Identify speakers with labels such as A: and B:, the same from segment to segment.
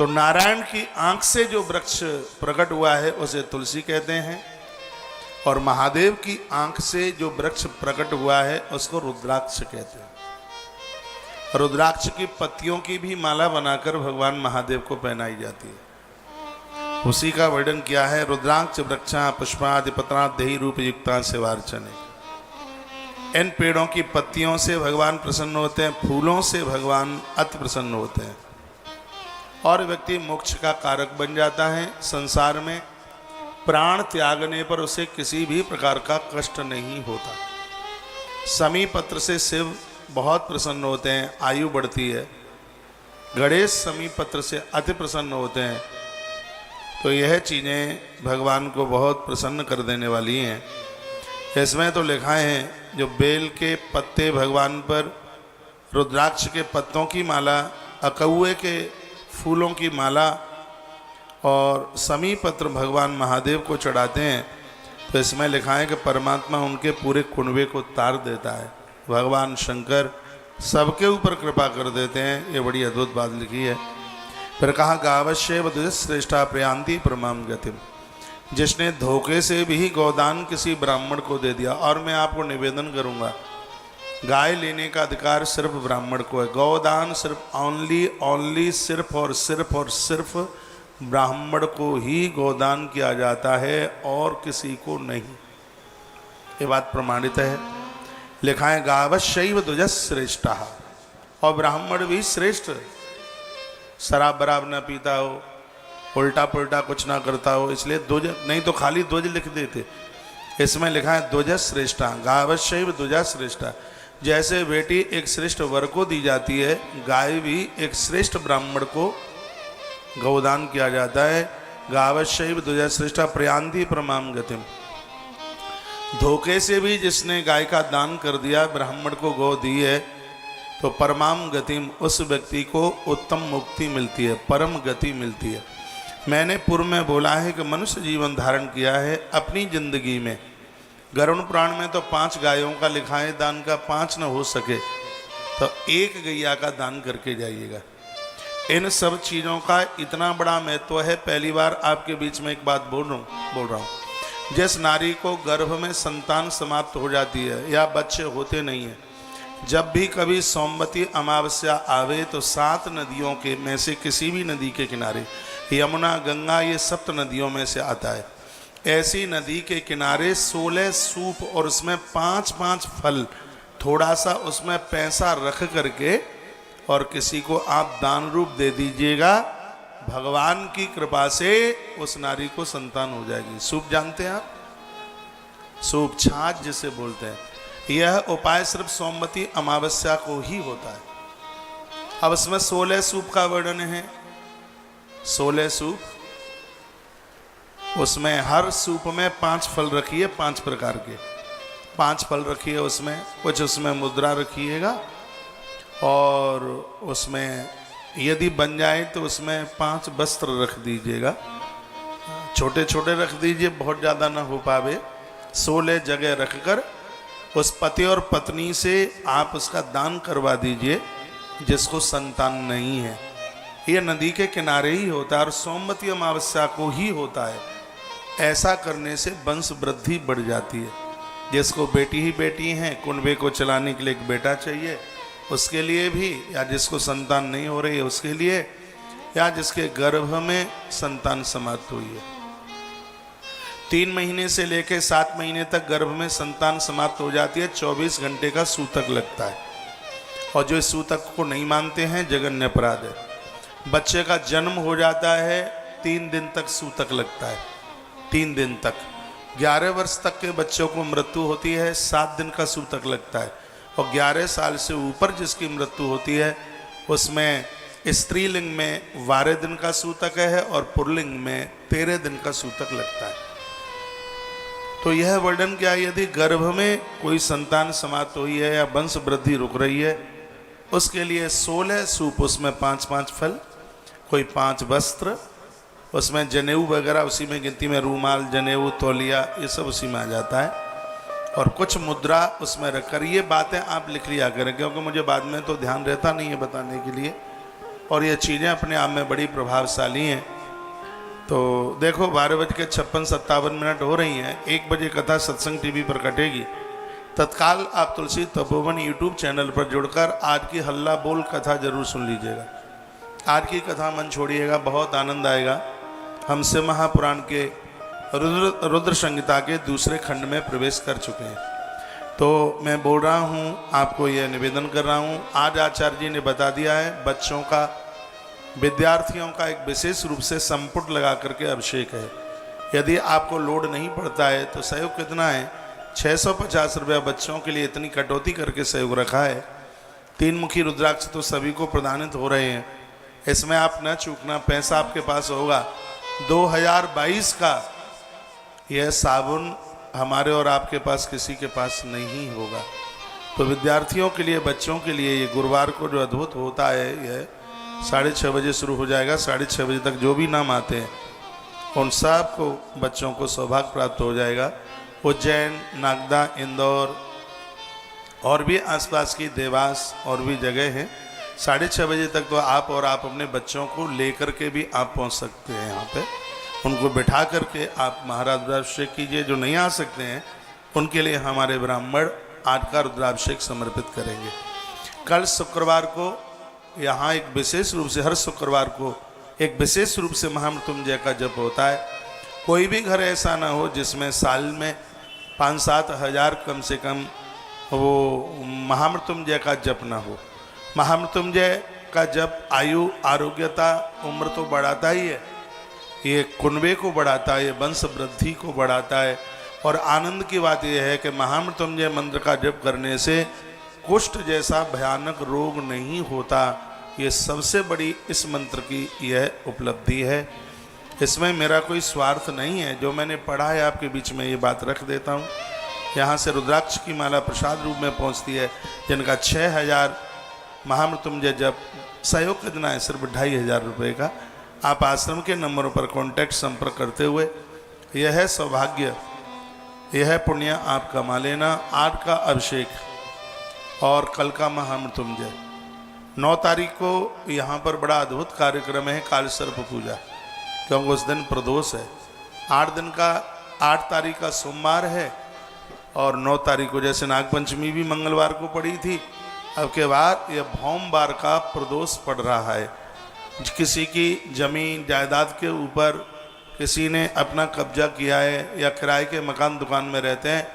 A: तो नारायण की आंख से जो वृक्ष प्रकट हुआ है उसे तुलसी कहते हैं, और महादेव की आंख से जो वृक्ष प्रकट हुआ है उसको रुद्राक्ष कहते हैं। रुद्राक्ष की पत्तियों की भी माला बनाकर भगवान महादेव को पहनाई जाती है। उसी का वर्णन किया है, रुद्राक्ष वृक्षा पुष्पादि पत्रा देहि रूप युक्ता सेवार्चने। इन पेड़ों की पत्तियों से भगवान प्रसन्न होते हैं, फूलों से भगवान अति प्रसन्न होते हैं, और व्यक्ति मोक्ष का कारक बन जाता है। संसार में प्राण त्यागने पर उसे किसी भी प्रकार का कष्ट नहीं होता। समी पत्र से शिव बहुत प्रसन्न होते हैं, आयु बढ़ती है। गणेश समी पत्र से अति प्रसन्न होते हैं। तो यह चीज़ें भगवान को बहुत प्रसन्न कर देने वाली हैं। इसमें तो लिखा है जो बेल के पत्ते भगवान पर, रुद्राक्ष के पत्तों की माला, अकौए के फूलों की माला और समी पत्र भगवान महादेव को चढ़ाते हैं, तो इसमें लिखा है कि परमात्मा उनके पूरे कुनबे को तार देता है। भगवान शंकर सबके ऊपर कृपा कर देते हैं। ये बड़ी अद्भुत बात लिखी है। फिर कहा गावश्य श्रेष्ठा प्रयांति परमाम गतिम। जिसने धोखे से भी गोदान किसी ब्राह्मण को दे दिया, और मैं आपको निवेदन करूंगा, गाय लेने का अधिकार सिर्फ ब्राह्मण को है। गोदान सिर्फ ओनली सिर्फ और सिर्फ ब्राह्मण को ही गोदान किया जाता है, और किसी को नहीं। ये बात प्रमाणित है। लिखा है गावश्यैव द्विजः श्रेष्ठा, और ब्राह्मण भी श्रेष्ठ। शराब बराब न पीता हो, उल्टा पुल्टा कुछ ना करता हो, इसलिए द्विज, नहीं तो खाली द्विज लिख देते। इसमें लिखा है द्विजः श्रेष्ठा, गावश्यैव द्विजः श्रेष्ठा। जैसे बेटी एक श्रेष्ठ वर को दी जाती है, गाय भी एक श्रेष्ठ ब्राह्मण को गौदान किया जाता है। गावश्यैव द्विजः श्रेष्ठा प्रयांति परमाम गतिम। धोखे से भी जिसने गाय का दान कर दिया, ब्राह्मण को गौ दी है, तो परमाम गतिम, उस व्यक्ति को उत्तम मुक्ति मिलती है, परम गति मिलती है। मैंने पूर्व में बोला है कि मनुष्य जीवन धारण किया है अपनी जिंदगी में। गरुड़ पुराण में तो 5 गायों का लिखा है दान का, 5 न हो सके तो 1 गैया का दान करके जाइएगा। इन सब चीज़ों का इतना बड़ा महत्व है। पहली बार आपके बीच में एक बात बोल रहा हूँ। जिस नारी को गर्भ में संतान समाप्त हो जाती है या बच्चे होते नहीं हैं, जब भी कभी सोमवती अमावस्या आवे तो 7 नदियों के में से किसी भी नदी के किनारे, यमुना गंगा ये 7 नदियों में से आता है, ऐसी नदी के किनारे 16 सूप और उसमें 5-5 फल, थोड़ा सा उसमें पैसा रख करके और किसी को आप दान रूप दे दीजिएगा। भगवान की कृपा से उस नारी को संतान हो जाएगी। सूप जानते हैं आप? सूप, छाछ जिसे बोलते हैं। यह उपाय सिर्फ सोमवती अमावस्या को ही होता है। अब इसमें 16 सूप का वर्णन है। 16 सूप, उसमें हर सूप में 5 फल रखिए, 5 प्रकार के 5 फल रखिए। उसमें कुछ उसमें मुद्रा रखिएगा, और उसमें यदि बन जाए तो उसमें 5 वस्त्र रख दीजिएगा। छोटे छोटे रख दीजिए, बहुत ज़्यादा ना हो पावे। 16 जगह रखकर उस पति और पत्नी से आप उसका दान करवा दीजिए जिसको संतान नहीं है। ये नदी के किनारे ही होता है और सोमवती अमावस्या को ही होता है। ऐसा करने से वंश वृद्धि बढ़ जाती है। जिसको बेटी ही बेटी हैं, कुनबे को चलाने के लिए एक बेटा चाहिए, उसके लिए भी, या जिसको संतान नहीं हो रही है उसके लिए, या जिसके गर्भ में संतान समाप्त हुई है। 3 महीने से लेकर 7 महीने तक गर्भ में संतान समाप्त हो जाती है। 24 घंटे का सूतक लगता है, और जो इस सूतक को नहीं मानते हैं जघन्य अपराध है। बच्चे का जन्म हो जाता है, 3 दिन तक सूतक लगता है। 3 दिन तक। 11 वर्ष तक के बच्चों को मृत्यु होती है, 7 दिन का सूतक लगता है। और 11 साल से ऊपर जिसकी मृत्यु होती है उसमें स्त्रीलिंग में 12 दिन का सूतक है और पुल्लिंग में 13 दिन का सूतक लगता है। तो यह वर्णन क्या, यदि गर्भ में कोई संतान समाप्त हुई है या वंश वृद्धि रुक रही है, उसके लिए 16 सूप, उसमें 5-5 फल, कोई 5 वस्त्र, उसमें जनेऊ वगैरह उसी में गिनती में, रूमाल, जनेऊ, तौलिया, ये सब उसी में आ जाता है, और कुछ मुद्रा उसमें रखकर। ये बातें आप लिख लिया करें, क्योंकि मुझे बाद में तो ध्यान रहता नहीं है बताने के लिए। और ये चीज़ें अपने आप में बड़ी प्रभावशाली हैं। तो देखो 12:56-57 हो रही हैं। 1 बजे कथा सत्संग टीवी पर कटेगी। तत्काल आप तुलसी तपोवन यूट्यूब चैनल पर जुड़कर आज की हल्ला बोल कथा जरूर सुन लीजिएगा। आज की कथा मन छोड़िएगा, बहुत आनंद आएगा। हमसे महापुराण के रुद्र संहिता के दूसरे खंड में प्रवेश कर चुके हैं। तो मैं बोल रहा हूँ, आपको यह निवेदन कर रहा हूँ, आज आचार्य जी ने बता दिया है बच्चों का, विद्यार्थियों का एक विशेष रूप से संपुट लगा करके अभिषेक है। यदि आपको लोड नहीं पड़ता है तो सहयोग कितना है, 650 रुपया बच्चों के लिए इतनी कटौती करके सहयोग रखा है। 3 मुखी रुद्राक्ष तो सभी को प्रदानित हो रहे हैं, इसमें आप न चूकना। पैसा आपके पास होगा। 2022 का यह साबुन हमारे और आपके पास किसी के पास नहीं होगा। तो विद्यार्थियों के लिए, बच्चों के लिए ये गुरुवार को जो अद्भुत होता है, यह 6:30 बजे शुरू हो जाएगा। 6:30 बजे तक जो भी नाम आते हैं उन सब को, बच्चों को सौभाग्य प्राप्त हो जाएगा। उज्जैन, नागदा, इंदौर और भी आसपास की देवास और भी जगह हैं। 6:30 बजे तक तो आप और आप अपने बच्चों को लेकर के भी आप पहुंच सकते हैं। यहाँ पे उनको बिठा करके आप महाराज रुद्राभिषेक कीजिए। जो नहीं आ सकते हैं उनके लिए हमारे ब्राह्मण आज का रुद्राभिषेक समर्पित करेंगे। कल शुक्रवार को यहाँ एक विशेष रूप से, हर शुक्रवार को एक विशेष रूप से महामृत्युंजय का जप होता है। कोई भी घर ऐसा ना हो जिसमें साल में 5-7 हज़ार कम से कम वो महामृत्युंजय का जप ना हो। महामृत्युंजय का जप आयु, आरोग्यता, उम्र तो बढ़ाता ही है, ये कुनबे को बढ़ाता है, ये वंश वृद्धि को बढ़ाता है। और आनंद की बात यह है कि महामृत्युंजय मंत्र का जप करने से कुष्ठ जैसा भयानक रोग नहीं होता। ये सबसे बड़ी इस मंत्र की यह उपलब्धि है। इसमें मेरा कोई स्वार्थ नहीं है। जो मैंने पढ़ा है आपके बीच में ये बात रख देता हूँ। यहाँ से रुद्राक्ष की माला प्रसाद रूप में पहुँचती है, जिनका 6000 महामृत्युंजय जप सहयोग कितना है, सिर्फ 2500 रुपये का। आप आश्रम के नंबरों पर कांटेक्ट संपर्क करते हुए यह है सौभाग्य, यह है पुण्य आप कमा लेना। आज का अभिषेक और कल का महामृत्युंजय। 9 तारीख को यहाँ पर बड़ा अद्भुत कार्यक्रम है, काल सर्प पूजा, क्योंकि उस दिन प्रदोष है। 8 तारीख का सोमवार है और 9 तारीख को, जैसे नागपंचमी भी मंगलवार को पड़ी थी, अब के बाद यह भौमवार का प्रदोष पड़ रहा है। किसी की जमीन जायदाद के ऊपर किसी ने अपना कब्जा किया है या किराए के मकान दुकान में रहते हैं,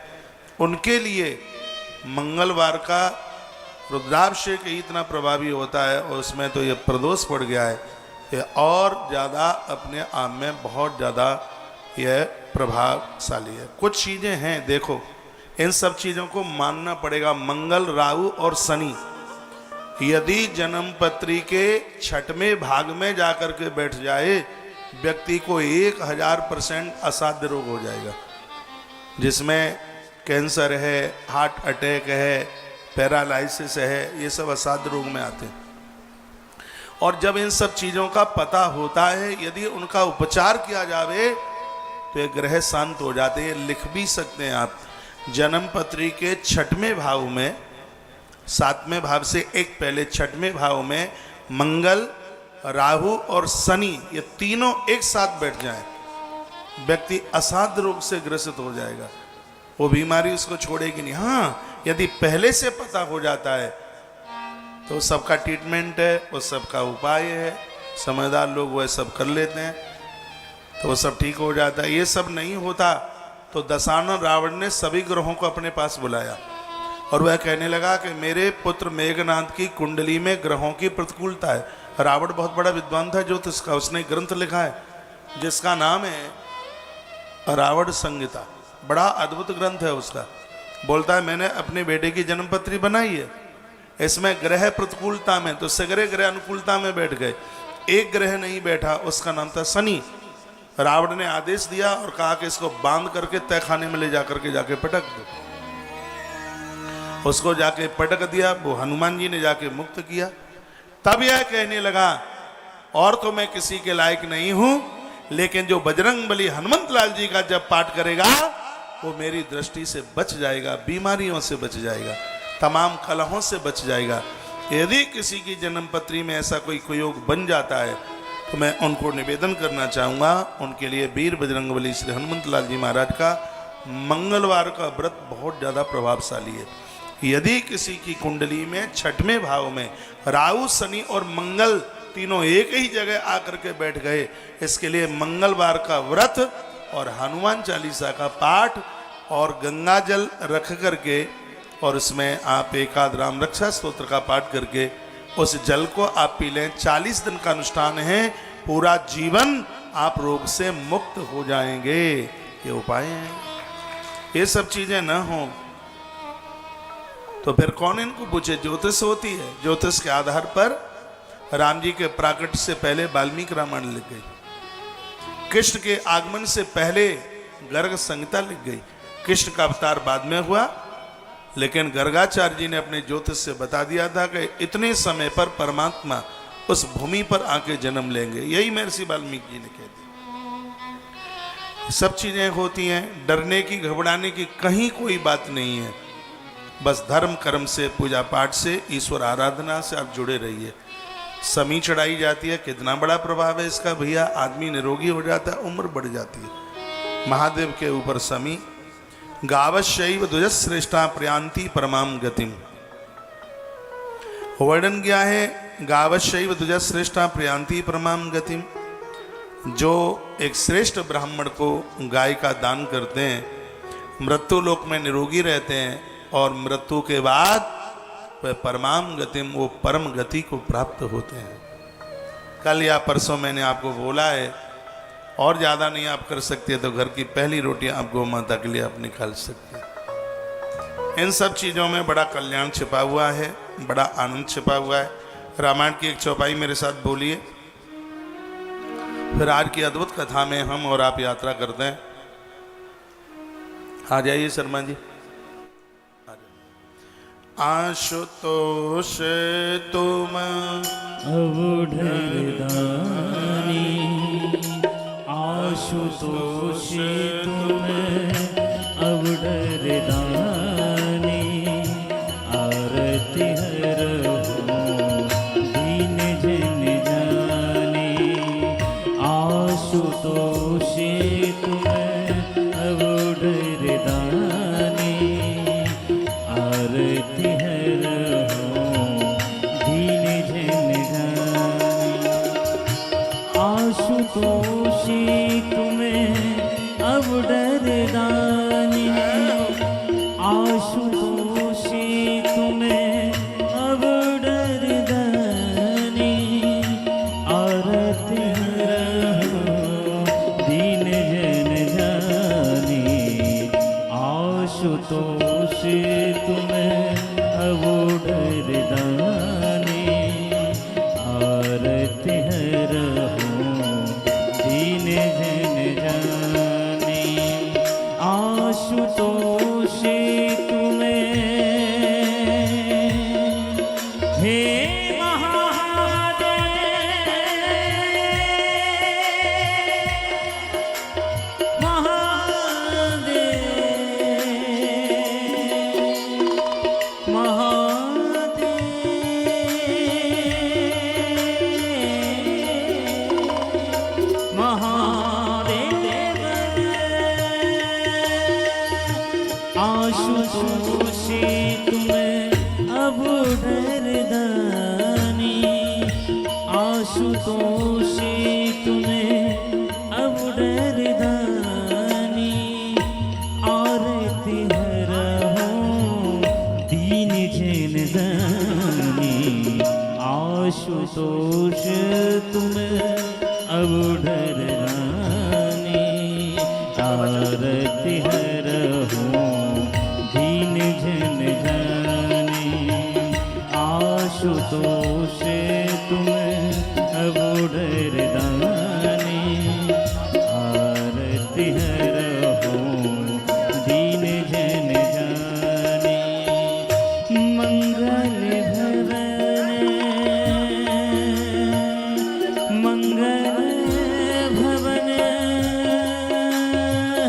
A: उनके लिए मंगलवार का रुद्राभिषेक ही इतना प्रभावी होता है। और उसमें तो ये प्रदोष पड़ गया है, ये और ज़्यादा अपने आप में बहुत ज़्यादा यह प्रभावशाली है। कुछ चीज़ें हैं, देखो इन सब चीज़ों को मानना पड़ेगा। मंगल, राहु और शनि यदि जन्म पत्री के 6वें भाग में जाकर के बैठ जाए, व्यक्ति को 1000% असाध्य रोग हो जाएगा, जिसमें कैंसर है, हार्ट अटैक है, पैरालाइसिस है, ये सब असाध्य रोग में आते हैं। और जब इन सब चीज़ों का पता होता है, यदि उनका उपचार किया जावे तो ये ग्रह शांत हो जाते हैं। लिख भी सकते हैं आप, जन्म पत्री के 6वें भाव में, 7वें भाव से एक पहले 6वें भाव में मंगल, राहु और शनि, ये तीनों एक साथ बैठ जाएं, व्यक्ति असाध्य रोग से ग्रसित हो जाएगा। वो बीमारी उसको छोड़ेगी नहीं। हाँ, यदि पहले से पता हो जाता है तो सबका ट्रीटमेंट है, वो सबका उपाय है, समझदार लोग वह सब कर लेते हैं, तो वो सब ठीक हो जाता है। ये सब नहीं होता तो दशानन रावण ने सभी ग्रहों को अपने पास बुलाया और वह कहने लगा कि मेरे पुत्र मेघनाथ की कुंडली में ग्रहों की प्रतिकूलता है। रावण बहुत बड़ा विद्वान था ज्योतिष का, उसने ग्रंथ लिखा है जिसका नाम है रावण संहिता। बड़ा अद्भुत ग्रंथ है उसका। बोलता है मैंने अपने बेटे की जन्मपत्री बनाई है, इसमें ग्रह प्रतिकूलता में, तो सगरे ग्रह अनुकूलता में बैठ गए, एक ग्रह नहीं बैठा, उसका नाम था शनि। रावण ने आदेश दिया और कहा कि इसको बांध करके तहखाने में ले जाकर के जाके पटक दो। उसको जाके पटक दिया, वो हनुमान जी ने जाके मुक्त किया। तब यह कहने लगा और तो मैं किसी के लायक नहीं हूं, लेकिन जो बजरंग बली हनुमंत लाल जी का जब पाठ करेगा वो मेरी दृष्टि से बच जाएगा, बीमारियों से बच जाएगा, तमाम कलहों से बच जाएगा। यदि किसी की जन्म पत्री में ऐसा कोई कुयोग बन जाता है तो मैं उनको निवेदन करना चाहूँगा, उनके लिए वीर बजरंगबली श्री हनुमंत लाल जी महाराज का मंगलवार का व्रत बहुत ज़्यादा प्रभावशाली है। यदि किसी की कुंडली में छठवें भाव में राहु, शनि और मंगल तीनों एक ही जगह आकर के बैठ गए, इसके लिए मंगलवार का व्रत और हनुमान चालीसा का पाठ और गंगा जल रख करके और उसमें आप एकाद राम रक्षा स्तोत्र का पाठ करके उस जल को आप पी लें। 40 दिन का अनुष्ठान है, पूरा जीवन आप रोग से मुक्त हो जाएंगे। ये उपाय हैं। ये सब चीजें न हो तो फिर कौन इनको पूछे? ज्योतिष होती है। ज्योतिष के आधार पर राम जी के प्राकट्य से पहले वाल्मीकि रामायण लिख गई, कृष्ण के आगमन से पहले गर्ग संहिता लिख गई। कृष्ण का अवतार बाद में हुआ, लेकिन गर्गाचार्य जी ने अपने ज्योतिष से बता दिया था कि इतने समय पर परमात्मा उस भूमि पर आके जन्म लेंगे। यही महर्षि वाल्मीकि जी ने कह दिया। सब चीजें होती हैं, डरने की, घबराने की कहीं कोई बात नहीं है। बस धर्म कर्म से, पूजा पाठ से, ईश्वर आराधना से आप जुड़े रहिए। समी चढ़ाई जाती है, कितना बड़ा प्रभाव है इसका भैया। आदमी निरोगी हो जाता है, उम्र बढ़ जाती है। महादेव के ऊपर समी गावशैव द्विजश्रेष्ठा प्रयांति परमाम गतिम। वर्णन किया है गावशैव द्विजश्रेष्ठा प्रयांति परमाम गतिम। जो एक श्रेष्ठ ब्राह्मण को गाय का दान करते हैं, मृत्यु लोक में निरोगी रहते हैं और मृत्यु के बाद वह परमाम गतिम, वो परम गति को प्राप्त होते हैं। कल या परसों मैंने आपको बोला है, और ज़्यादा नहीं आप कर सकते तो घर की पहली रोटी आप गौ माता के लिए आप निकाल सकते हैं। इन सब चीज़ों में बड़ा कल्याण छिपा हुआ है, बड़ा आनंद छिपा हुआ है। रामायण की एक चौपाई मेरे साथ बोलिए, फिर आज की अद्भुत कथा में हम और आप यात्रा करते हैं। आ जाइए शर्मा जी। आशुतोष तुम
B: आशुतोष तुम अवडरदानी, आरती हरहु दीन जन जानी। आशुतोष तुम अवडरदानी, आरती हरहु दीन जन जानी। आशुतोष अवडरदानी, आशुतोष तुम्हें अवडरदानी, आरती हरहु दीन जन जानी। आशुतोष तुम्हें अवडरदानी, आरती हरहु दीन जन जानी। आशुतोष तुम्हें हे महादेव, महादेव, महादेव, महादेव। आशुतोष तुम्हें अवडरदानी, आशुतोष तुम्हें अवडरदानी, आरती हरहु दीन जन जानी। आशुतोष तुम्हें अवडरदानी, आरती हरहु दीन जन जानी। आशुतोष तुम्हें अवडरदानी, आरती हरहु दीन जन जानी। मंगल भवन, मंगल भवन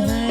B: है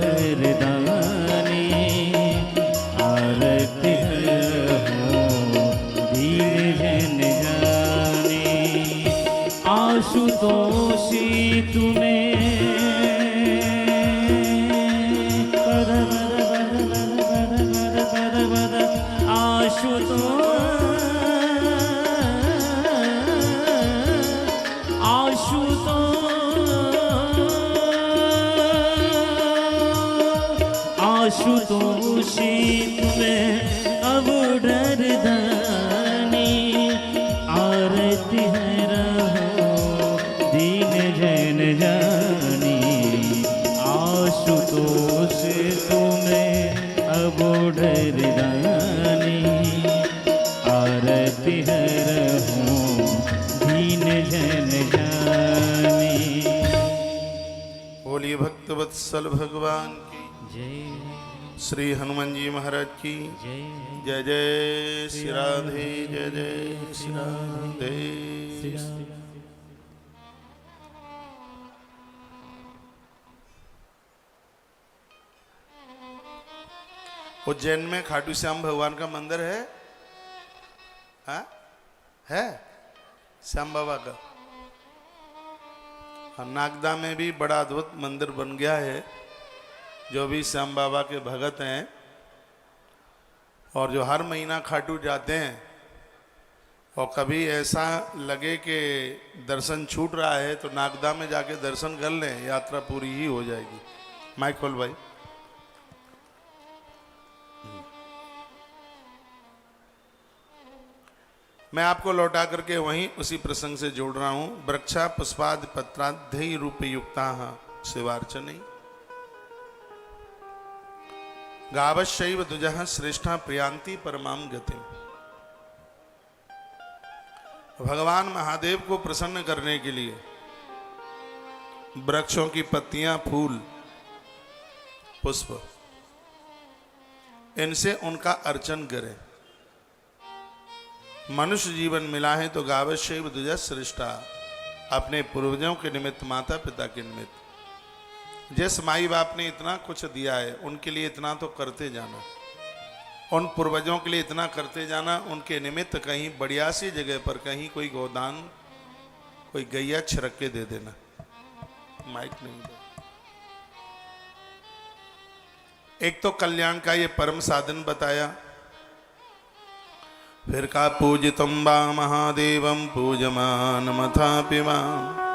B: अबोधर दानी आरती हो दीन जन जाने आशुतोषी तुम्हें आशुतोषी तुम्हें अब डर दानी आरती है रहो दीन जन जानी आशुतोष तुम्हें अब डर दानी आरती है रहो दीन जन जानी।
A: बोलिए भक्त वत्सल भगवान की
B: जय
A: श्री हनुमान जी महाराज की
B: जय
A: जय जय श्री राधे जय जय श्री राधे। उज्जैन में खाटू श्याम भगवान का मंदिर है? हाँ? है श्याम बाबा का। नागदा में भी बड़ा अद्भुत मंदिर बन गया है। जो भी श्याम बाबा के भगत हैं और जो हर महीना खाटू जाते हैं और कभी ऐसा लगे कि दर्शन छूट रहा है तो नागदा में जाके दर्शन कर लें, यात्रा पूरी ही हो जाएगी। माइक खोल भाई। मैं आपको लौटा करके वहीं उसी प्रसंग से जोड़ रहा हूं। वृक्षा पुष्पाद पत्राध्यायी रूप युक्ता शिवार्चनी गावशैव दुजः श्रेष्ठा प्रियांति परमाम गतिम। भगवान महादेव को प्रसन्न करने के लिए वृक्षों की पत्तियां, फूल, पुष्प, इनसे उनका अर्चन करें। मनुष्य जीवन मिला है तो गावशैव दुजः श्रेष्ठा, अपने पूर्वजों के निमित्त, माता पिता के निमित्त, जिस माई बाप ने इतना कुछ दिया है उनके लिए इतना तो करते जाना, उन पूर्वजों के लिए इतना करते जाना। उनके निमित्त कहीं बढ़िया सी जगह पर कहीं कोई गोदान, कोई गैया छिड़क के दे देना। माइक नहीं दे। एक तो कल्याण का ये परम साधन बताया, फिर का पूजितं वा महादेवं पूजमानमथापि मां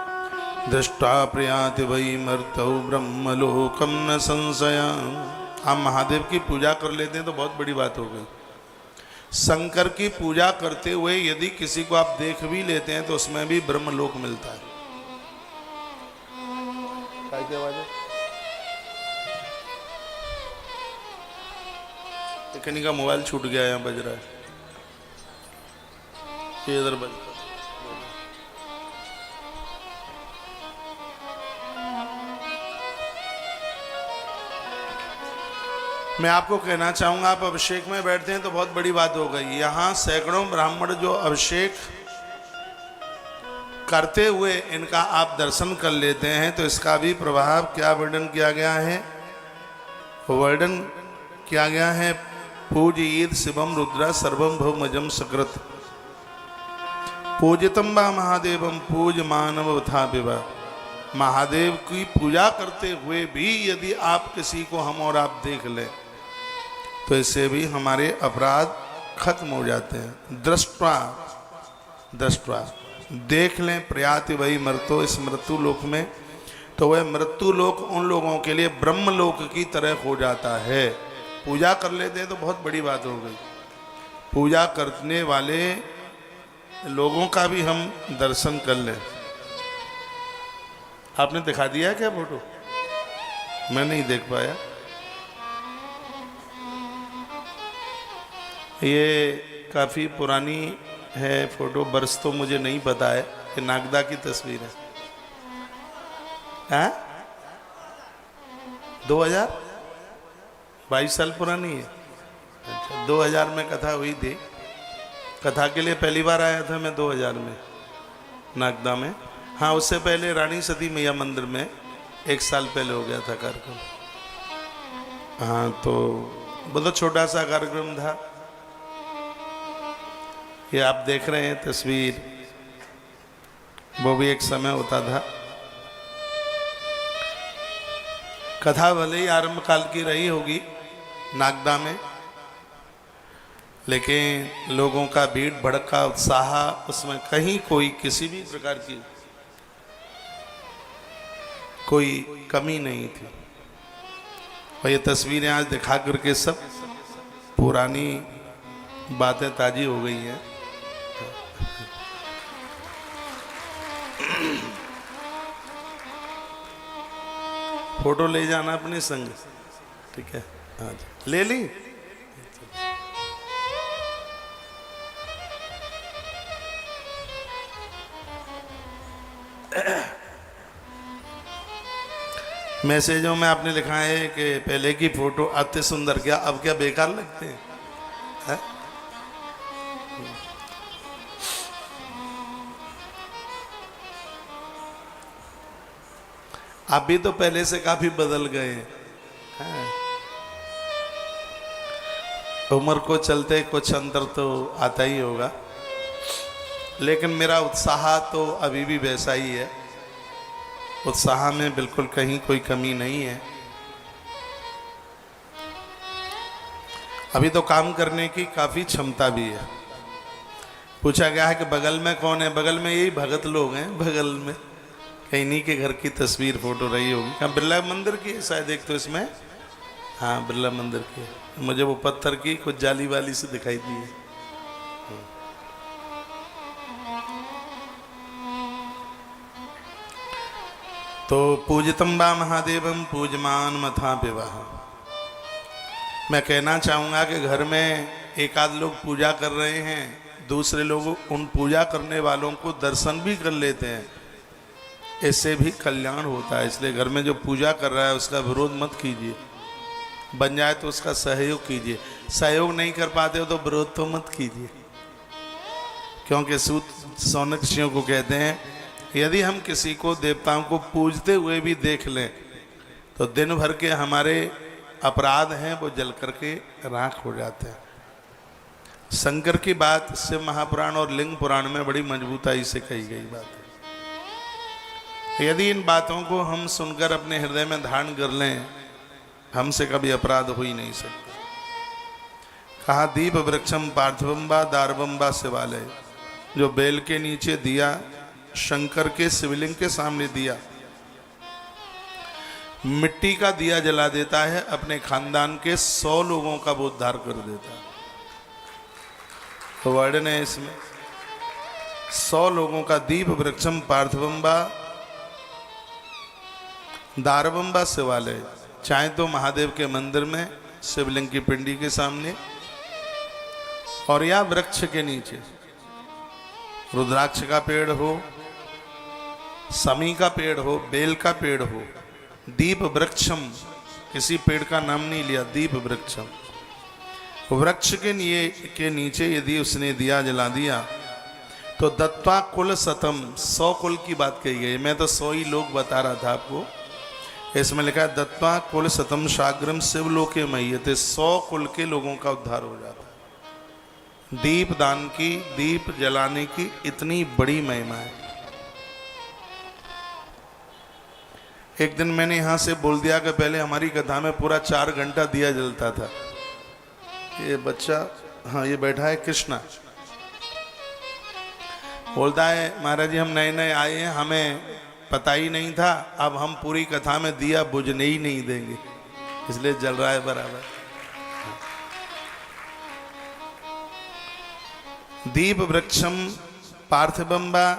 A: दृष्ट्वा प्रयाति वै मर्तौ ब्रह्मलोकं न संशया। हम महादेव की पूजा कर लेते हैं तो बहुत बड़ी बात हो गई। शंकर की पूजा करते हुए यदि किसी को आप देख भी लेते हैं तो उसमें भी ब्रह्मलोक मिलता है। क्या आवाज है? किन्हीं का मोबाइल छूट गया, यहाँ बज रहा है, ये इधर बज। मैं आपको कहना चाहूंगा, आप अभिषेक में बैठते हैं तो बहुत बड़ी बात हो गई। यहाँ सैकड़ों ब्राह्मण जो अभिषेक करते हुए इनका आप दर्शन कर लेते हैं तो इसका भी प्रभाव क्या वर्णन किया गया है? वर्णन किया गया है, पूजयेत शिवम रुद्रा सर्वम भौमजम सकृत पूजितम वा महादेवम पूज मानव था विवा। महादेव की पूजा करते हुए भी यदि आप किसी को, हम और आप देख लें तो इससे भी हमारे अपराध खत्म हो जाते हैं। दृष्टवा दृष्टवा देख लें, प्रयाति वही मृतो, इस मृत्यु लोक में, तो वह मृत्यु लोक उन लोगों के लिए ब्रह्म लोक की तरह हो जाता है। पूजा कर लेते हैं तो बहुत बड़ी बात हो गई। पूजा करने वाले लोगों का भी हम दर्शन कर लें। आपने दिखा दिया है क्या फोटो? मैं नहीं देख पाया। ये काफ़ी पुरानी है फोटो, वर्ष तो मुझे नहीं पता है। कि नागदा की तस्वीर है। हाँ? 2022 साल पुरानी है। अच्छा, 2000 में कथा हुई थी। कथा के लिए पहली बार आया था मैं 2000 में नागदा में। हाँ, उससे पहले रानी सती मैया मंदिर में 1 साल पहले हो गया था कार्यक्रम। हाँ, तो बहुत छोटा सा कार्यक्रम था। ये आप देख रहे हैं तस्वीर, वो भी एक समय होता था। कथा भले ही आरंभ काल की रही होगी नागदा में, लेकिन लोगों का भीड़ भड़का, उत्साह, उसमें कहीं कोई किसी भी प्रकार की कोई कमी नहीं थी। और ये तस्वीरें आज दिखा करके सब पुरानी बातें ताजी हो गई हैं। फोटो ले जाना अपने संग, ठीक है? हाँ जी, ले ली। मैसेजों में आपने लिखा है कि पहले की फोटो अति सुंदर, क्या अब क्या बेकार लगते हैं, है? आप भी तो पहले से काफी बदल गए हैं। उम्र को चलते कुछ अंतर तो आता ही होगा, लेकिन मेरा उत्साह तो अभी भी वैसा ही है। उत्साह में बिल्कुल कहीं कोई कमी नहीं है। अभी तो काम करने की काफी क्षमता भी है। पूछा गया है कि बगल में कौन है? बगल में यही भगत लोग हैं। बगल में कहीं इन्हीं के घर की तस्वीर फोटो रही होगी। क्या बिरला मंदिर की है शायद एक तो इसमें? हाँ, बिरला मंदिर की है। मुझे वो पत्थर की कुछ जाली वाली से दिखाई दी है। तो पूजितम बा महादेवम पूजमान मथा विवाह। मैं कहना चाहूँगा कि घर में एक आध लोग पूजा कर रहे हैं, दूसरे लोग उन पूजा करने वालों को दर्शन भी कर लेते हैं, इससे भी कल्याण होता है। इसलिए घर में जो पूजा कर रहा है उसका विरोध मत कीजिए, बन जाए तो उसका सहयोग कीजिए। सहयोग नहीं कर पाते हो तो विरोध तो मत कीजिए, क्योंकि सूत सौनक ऋषियों को कहते हैं यदि हम किसी को देवताओं को पूजते हुए भी देख लें तो दिन भर के हमारे अपराध हैं वो जल करके राख हो जाते हैं। शंकर की बात शिव महापुराण और लिंग पुराण में बड़ी मजबूताई से कही गई बात है। यदि इन बातों को हम सुनकर अपने हृदय में धारण कर लें, हमसे कभी अपराध हो ही नहीं सकता। कहा दीप वृक्षम पार्थिवम्बा दारवम्बा शिवालय। जो बेल के नीचे दिया, शंकर के शिवलिंग के सामने दिया, मिट्टी का दिया जला देता है, अपने खानदान के 100 लोगों का वो उद्धार कर देता है। तो वर्णन है इसमें 100 लोगों का। दीप वृक्षम पार्थिवम्बा दारवम्बा शिवालय। चाहे तो महादेव के मंदिर में शिवलिंग की पिंडी के सामने, और या वृक्ष के नीचे, रुद्राक्ष का पेड़ हो, समी का पेड़ हो, बेल का पेड़ हो। दीप वृक्षम, किसी पेड़ का नाम नहीं लिया, दीप वृक्षम। वृक्ष के नीचे यदि उसने दिया जला दिया तो दत्वा कुल शतम, 100 कुल की बात कही गई। मैं तो 100 ही लोग बता रहा था आपको। इसमें लिखा है दत्वा कुल शतम साग्रम शिवलोके मह्यते। 100 कुल के लोगों का उद्धार हो जाता है। दीप दान की, दीप जलाने की इतनी बड़ी महिमा है। एक दिन मैंने यहाँ से बोल दिया कि पहले हमारी कथा में पूरा 4 घंटा दिया जलता था। ये बच्चा, हाँ ये बैठा है कृष्णा, बोलता है महाराज जी हम नए नए आए हैं, हमें पता ही नहीं था, अब हम पूरी कथा में दिया बुझने ही नहीं देंगे, इसलिए जल रहा है बराबर। दीप वृक्षम पार्थिवम्बा,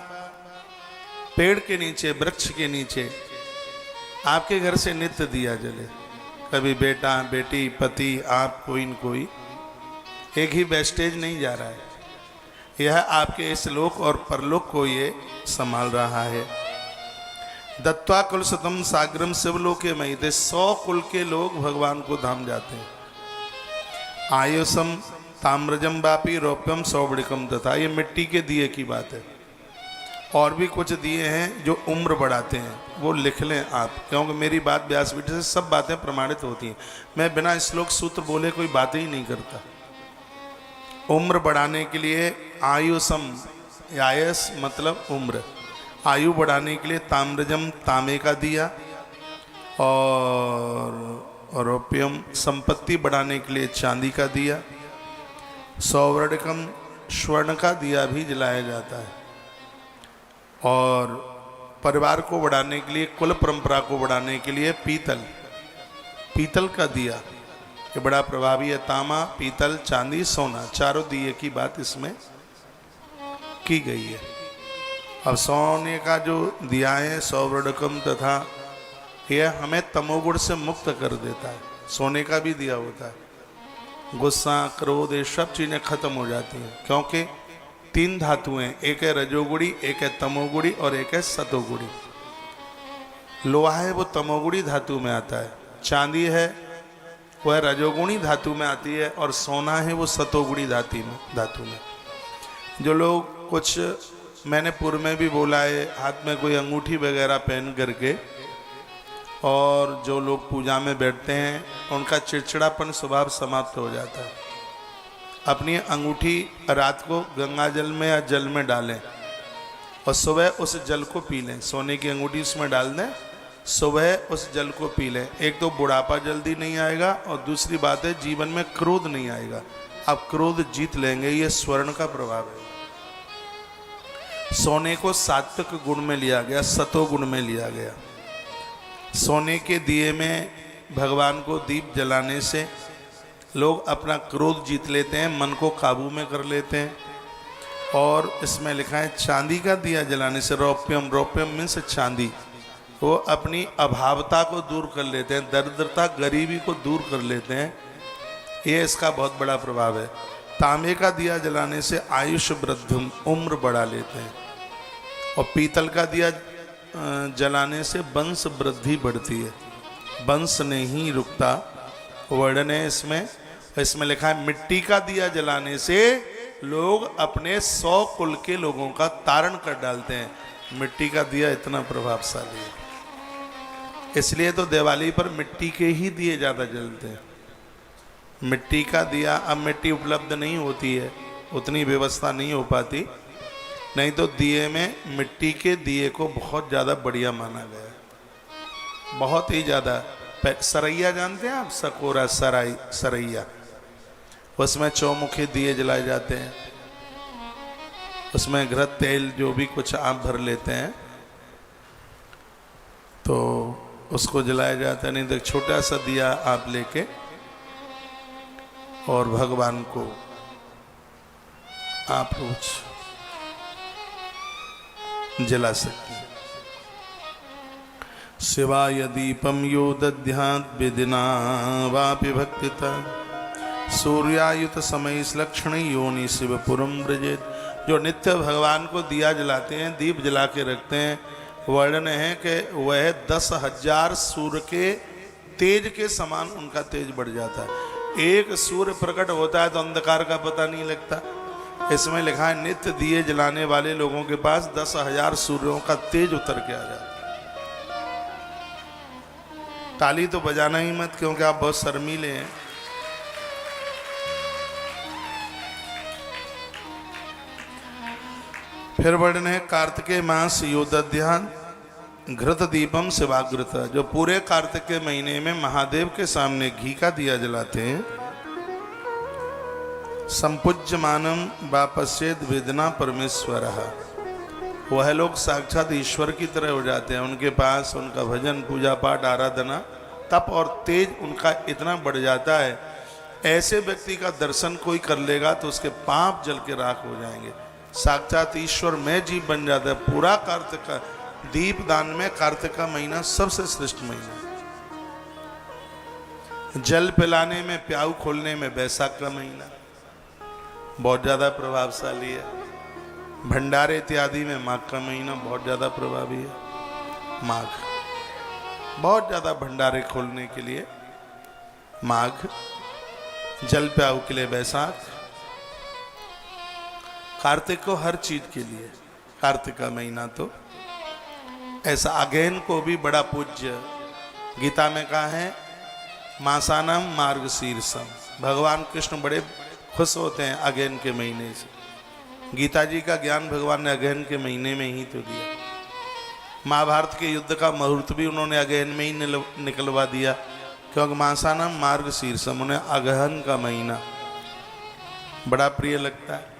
A: पेड़ के नीचे, वृक्ष के नीचे आपके घर से नित्य दिया जले। कभी बेटा बेटी पति आप कोई न कोई, एक ही वेस्टेज नहीं जा रहा है। यह आपके इस लोक और परलोक को ये संभाल रहा है। दत्वा कुल शतम साग्रम शिवलोके महीते। 100 कुल के लोग भगवान को धाम जाते हैं। आयुषम ताम्रजम वापी रौप्यम सौवड़िकम तथा। ये मिट्टी के दिए की बात है। और भी कुछ दिए हैं जो उम्र बढ़ाते हैं, वो लिख लें आप, क्योंकि मेरी बात व्यासपीठ से सब बातें प्रमाणित होती हैं। मैं बिना श्लोक सूत्र बोले कोई बातें ही नहीं करता। उम्र बढ़ाने के लिए आयुषम, आयस मतलब उम्र, आयु बढ़ाने के लिए ताम्रजम तांबे का दिया, और रौप्यम संपत्ति बढ़ाने के लिए चांदी का दिया, सौवर्णकम स्वर्ण का दिया भी जलाया जाता है, और परिवार को बढ़ाने के लिए, कुल परंपरा को बढ़ाने के लिए पीतल का दिया, ये बड़ा प्रभावी है। तांबा, पीतल, चांदी, सोना, चारों दिए की बात इसमें की गई है। अब सोने का जो दिया है सौवर्णकम तथा, यह हमें तमोगुण से मुक्त कर देता है। सोने का भी दिया होता है, गुस्सा, क्रोध, ये सब चीज़ें खत्म हो जाती हैं, क्योंकि 3 धातुएं, एक है रजोगुणी, एक है तमोगुणी और एक है सतोगुणी। लोहा है वो तमोगुणी धातु में आता है, चांदी है वह रजोगुणी धातु में आती है, और सोना है वो सतोगुणी धातु में। जो लोग कुछ, मैंने पूर्व में भी बोला है, हाथ में कोई अंगूठी वगैरह पहन करके, और जो लोग पूजा में बैठते हैं उनका चिड़चिड़ापन स्वभाव समाप्त हो जाता है। अपनी अंगूठी रात को गंगा जल में या जल में डालें और सुबह उस जल को पी लें। सोने की अंगूठी उसमें डाल दें, सुबह उस जल को पी लें। एक तो बुढ़ापा जल्दी नहीं आएगा, और दूसरी बात है जीवन में क्रोध नहीं आएगा। आप क्रोध जीत लेंगे, ये स्वर्ण का प्रभाव है। सोने को सात्विक गुण में लिया गया, सतोगुण में लिया गया। सोने के दिए में भगवान को दीप जलाने से लोग अपना क्रोध जीत लेते हैं, मन को काबू में कर लेते हैं। और इसमें लिखा है चांदी का दिया जलाने से, रौप्यम, रौप्यम मीन्स चांदी, वो अपनी अभावता को दूर कर लेते हैं, दरिद्रता, गरीबी को दूर कर लेते हैं। ये इसका बहुत बड़ा प्रभाव है। तांबे का दिया जलाने से आयुष वृद्धि, उम्र बढ़ा लेते हैं। और पीतल का दिया जलाने से वंश वृद्धि बढ़ती है, वंश नहीं रुकता। वर्णन है इसमें लिखा है मिट्टी का दिया जलाने से लोग अपने 100 कुल के लोगों का तारण कर डालते हैं। मिट्टी का दिया इतना प्रभावशाली है, इसलिए तो दिवाली पर मिट्टी के ही दिए ज़्यादा जलते हैं। मिट्टी का दिया, अब मिट्टी उपलब्ध नहीं होती है, उतनी व्यवस्था नहीं हो पाती, नहीं तो दिए में मिट्टी के दिए को बहुत ज़्यादा बढ़िया माना गया है, बहुत ही ज़्यादा। सरैया जानते हैं आप, सकोरा, सरैया, उसमें चौमुखी दिए जलाए जाते हैं, उसमें घृत तेल जो भी कुछ आप भर लेते हैं तो उसको जलाया जाता है। नहीं तो छोटा सा दिया आप लेके और भगवान को आप रोज जला सकते हैं। शिवाय दीपम यो दध्यात् विदिना वापि भक्तिता, सूर्यायुत समय लक्षण योनि शिवपुरम ब्रजेत। जो नित्य भगवान को दिया जलाते हैं, दीप जला के रखते हैं, वर्णन है कि वह 10,000 सूर्य के तेज के समान उनका तेज बढ़ जाता है। एक सूर्य प्रकट होता है तो अंधकार का पता नहीं लगता। इसमें लिखा है नित्य दिए जलाने वाले लोगों के पास 10,000 सूर्यों का तेज उतर के आ जाता है। ताली तो बजाना ही मत, क्योंकि आप बहुत शर्मीले हैं। फिर वर्णन है कार्तिकेय मास योदध्यान घृत दीपम शिवाग्रत। जो पूरे कार्तिक के महीने में महादेव के सामने घी का दिया जलाते हैं, संपूज्यमानम वापस्येद वेदना परमेश्वर, वह लोग साक्षात ईश्वर की तरह हो जाते हैं। उनके पास उनका भजन, पूजा पाठ, आराधना, तप और तेज उनका इतना बढ़ जाता है, ऐसे व्यक्ति का दर्शन कोई कर लेगा तो उसके पाप जल के राख हो जाएंगे। साक्षात ईश्वर में जीव बन जाता है। पूरा कार्तिक का दीप दान में कार्तिक का महीना सबसे श्रेष्ठ महीना, जल पिलाने में, प्याऊ खोलने में बैसाख का महीना बहुत ज़्यादा प्रभावशाली है। भंडारे इत्यादि में माघ का महीना बहुत ज़्यादा प्रभावी है। माघ बहुत ज़्यादा भंडारे खोलने के लिए माघ, जल प्याऊ के लिए बैसाख, कार्तिक को हर चीज के लिए कार्तिक का महीना तो ऐसा अगहन को भी बड़ा पूज्य गीता में कहा है, मासानम मार्गशीर्षम। भगवान कृष्ण बड़े खुश होते हैं अगहन के महीने से। गीता जी का ज्ञान भगवान ने अगहन के महीने में ही तो दिया। महाभारत के युद्ध का मुहूर्त भी उन्होंने अगहन में ही निकलवा दिया, क्योंकि मासानम मार्गशीर्षम, उन्हें अगहन का महीना बड़ा प्रिय लगता है।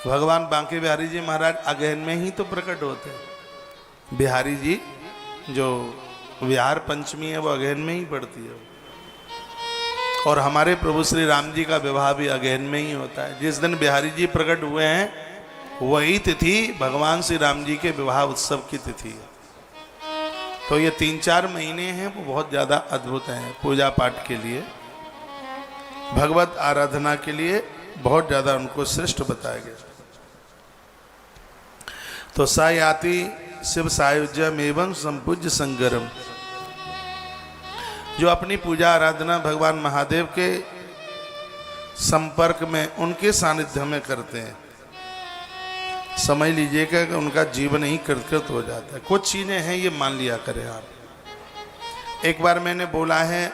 A: भगवान बांके बिहारी जी महाराज अगहन में ही तो प्रकट होते हैं। बिहारी जी जो विहार पंचमी है वो अगहन में ही पड़ती है, और हमारे प्रभु श्री राम जी का विवाह भी अगहन में ही होता है। जिस दिन बिहारी जी प्रकट हुए हैं वही तिथि भगवान श्री राम जी के विवाह उत्सव की तिथि है। तो ये 3-4 महीने हैं वो बहुत ज़्यादा अद्भुत हैं पूजा पाठ के लिए, भगवत आराधना के लिए बहुत ज़्यादा उनको श्रेष्ठ बताया गया। तो सा याति शिव सायुज्यम एवं संपूज्य संगरम, जो अपनी पूजा आराधना भगवान महादेव के संपर्क में, उनके सानिध्य में करते हैं, समझ लीजिएगा कि उनका जीवन ही कृतकृत हो जाता है। कुछ चीज़ें हैं ये मान लिया करें आप। एक बार मैंने बोला है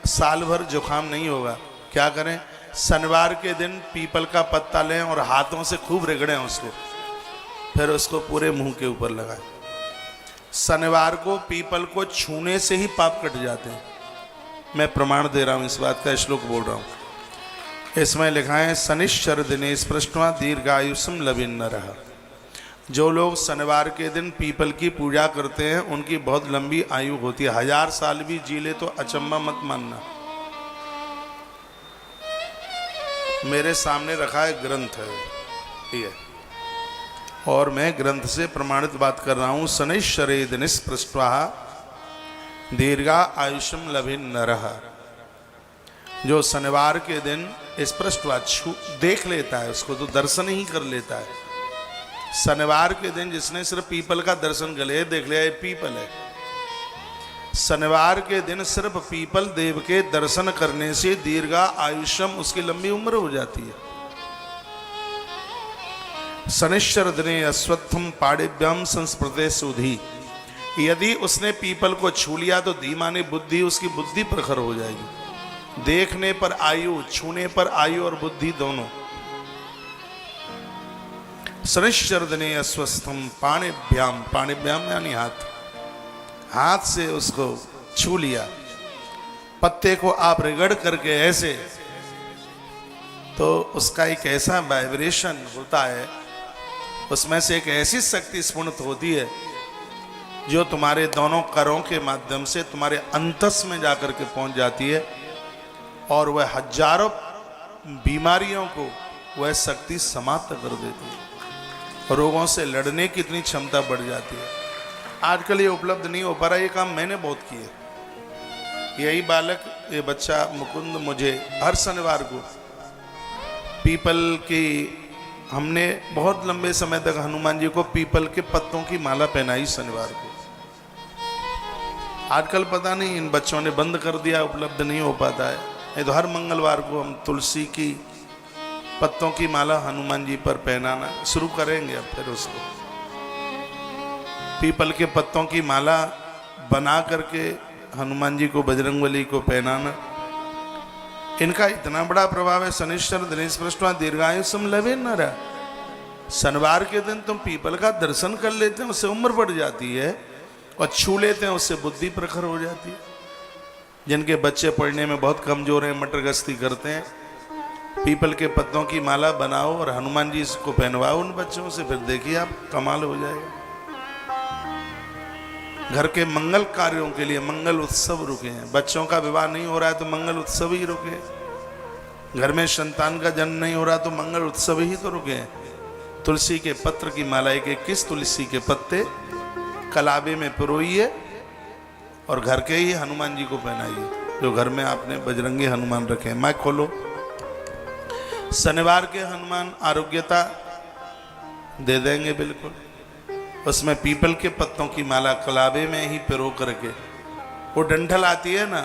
A: साल भर जुकाम नहीं होगा, क्या करें? शनिवार के दिन पीपल का पत्ता लें और हाथों से खूब रगड़ें उसको, फिर उसको पूरे मुंह के ऊपर लगाएं। शनिवार को पीपल को छूने से ही पाप कट जाते हैं। मैं प्रमाण दे रहा हूँ, इस बात का श्लोक बोल रहा हूँ। इसमें लिखा है शनिश्चर दिनेश पृष्ठवा दीर्घायुषम लविन्नरः। जो लोग शनिवार के दिन पीपल की पूजा करते हैं उनकी बहुत लंबी आयु होती है। 1000 साल भी जी ले तो अचंबा मत मानना। मेरे सामने रखा है ग्रंथ है ये, और मैं ग्रंथ से प्रमाणित बात कर रहा हूँ। शनिश्चरे दिनेश पृष्ठवा दीर्घा आयुषम लविन्नरः। जो शनिवार के दिन स्पृष्टवा देख लेता है, उसको तो दर्शन ही कर लेता है। शनिवार के दिन जिसने सिर्फ पीपल का दर्शन गले देख लिया, ये पीपल है। शनिवार के दिन सिर्फ पीपल देव के दर्शन करने से दीर्घा आयुष्यम, उसकी लंबी उम्र हो जाती है। शनिश्चर दिने अश्वत्थम पाणिभ्यम संस्पृते सुधी। यदि उसने पीपल को छू लिया तो धीमाने बुद्धि, उसकी बुद्धि प्रखर हो जाएगी। देखने पर आयु, छूने पर आयु और बुद्धि दोनों। शनिश्चर दिने अस्वस्थम पाणिभ्याम, पाणिभ्याम यानी हाथ, हाथ से उसको छू लिया। पत्ते को आप रगड़ करके ऐसे, तो उसका एक ऐसा वाइब्रेशन होता है, उसमें से एक ऐसी शक्ति स्फुरित होती है जो तुम्हारे दोनों करों के माध्यम से तुम्हारे अंतस में जाकर के पहुंच जाती है, और वह हजारों बीमारियों को वह शक्ति समाप्त कर देती है। रोगों से लड़ने की इतनी क्षमता बढ़ जाती है। आजकल ये उपलब्ध नहीं हो पा रहा, ये काम मैंने बहुत किए। यही बालक, ये बच्चा मुकुंद, मुझे हर शनिवार को पीपल की, हमने बहुत लंबे समय तक हनुमान जी को पीपल के पत्तों की माला पहनाई शनिवार को। आजकल पता नहीं इन बच्चों ने बंद कर दिया, उपलब्ध नहीं हो पाता है। नहीं तो हर मंगलवार को हम तुलसी की पत्तों की माला हनुमान जी पर पहनाना शुरू करेंगे। अब फिर उसको पीपल के पत्तों की माला बना करके हनुमान जी को, बजरंगबली को पहनाना, इनका इतना बड़ा प्रभाव है। शनिश्चर दिनेश पृष्ठवा दीर्घायुषम लविन्नरः। शनिवार के दिन तुम पीपल का दर्शन कर लेते हैं, उससे उम्र बढ़ जाती है, और छू लेते हैं उससे बुद्धि प्रखर हो जाती है। जिनके बच्चे पढ़ने में बहुत कमजोर हैं, मटर गश्ती करते हैं, पीपल के पत्तों की माला बनाओ और हनुमान जी को पहनवाओ उन बच्चों से, फिर देखिए आप कमाल हो जाएगा। घर के मंगल कार्यों के लिए मंगल उत्सव रुके हैं। बच्चों का विवाह नहीं हो रहा है तो मंगल उत्सव ही रुके। घर में संतान का जन्म नहीं हो रहा तो मंगल उत्सव ही तो रुके हैं। तुलसी के पत्र की माला, एक 21 तुलसी के पत्ते कलाबे में पिरोइए और घर के ही हनुमान जी को पहनाइए, जो घर में आपने बजरंगी हनुमान रखे हैं। माइक खोलो। शनिवार के हनुमान आरोग्यता दे देंगे बिल्कुल। उसमें पीपल के पत्तों की माला कलाबे में ही पिरो करके, वो डंठल आती है ना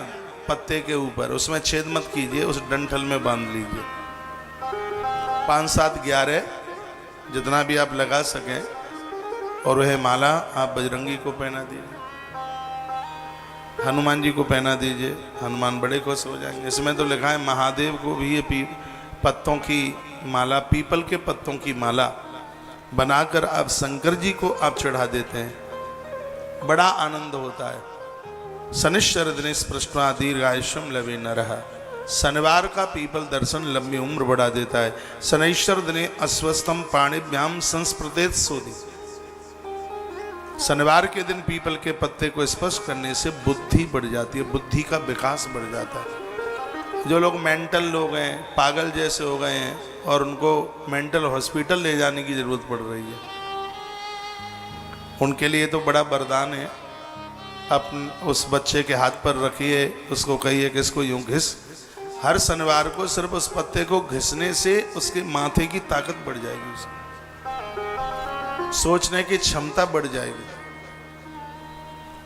A: पत्ते के ऊपर, उसमें छेद मत कीजिए, उस डंठल में बांध लीजिए। 5, 7, 11 जितना भी आप लगा सकें, और वह माला आप बजरंगी को पहना दीजिए, हनुमान जी को पहना दीजिए, हनुमान बड़े खुश हो जाएंगे। इसमें तो लिखा है महादेव को भी ये पत्तों की माला, पीपल के पत्तों की माला बनाकर आप शंकर जी को आप चढ़ा देते हैं, बड़ा आनंद होता है। शनिश्चर दिन स्पृष्टवा दीर्घायुष्यम लवे नरः, शनिवार का पीपल दर्शन लंबी उम्र बढ़ा देता है। शनिश्चर दिने अस्वस्थम पाणिभ्याम संस्पृतेत सोधि, शनिवार के दिन पीपल के पत्ते को स्पर्श करने से बुद्धि बढ़ जाती है, बुद्धि का विकास बढ़ जाता है। जो लोग मेंटल लोग हैं, पागल जैसे हो गए हैं और उनको मेंटल हॉस्पिटल ले जाने की जरूरत पड़ रही है, उनके लिए तो बड़ा वरदान है। उस बच्चे के हाथ पर रखिए, उसको कहिए कि इसको यूं घिस, हर शनिवार को सिर्फ उस पत्ते को घिसने से उसके माथे की ताकत बढ़ जाएगी, उसकी सोचने की क्षमता बढ़ जाएगी,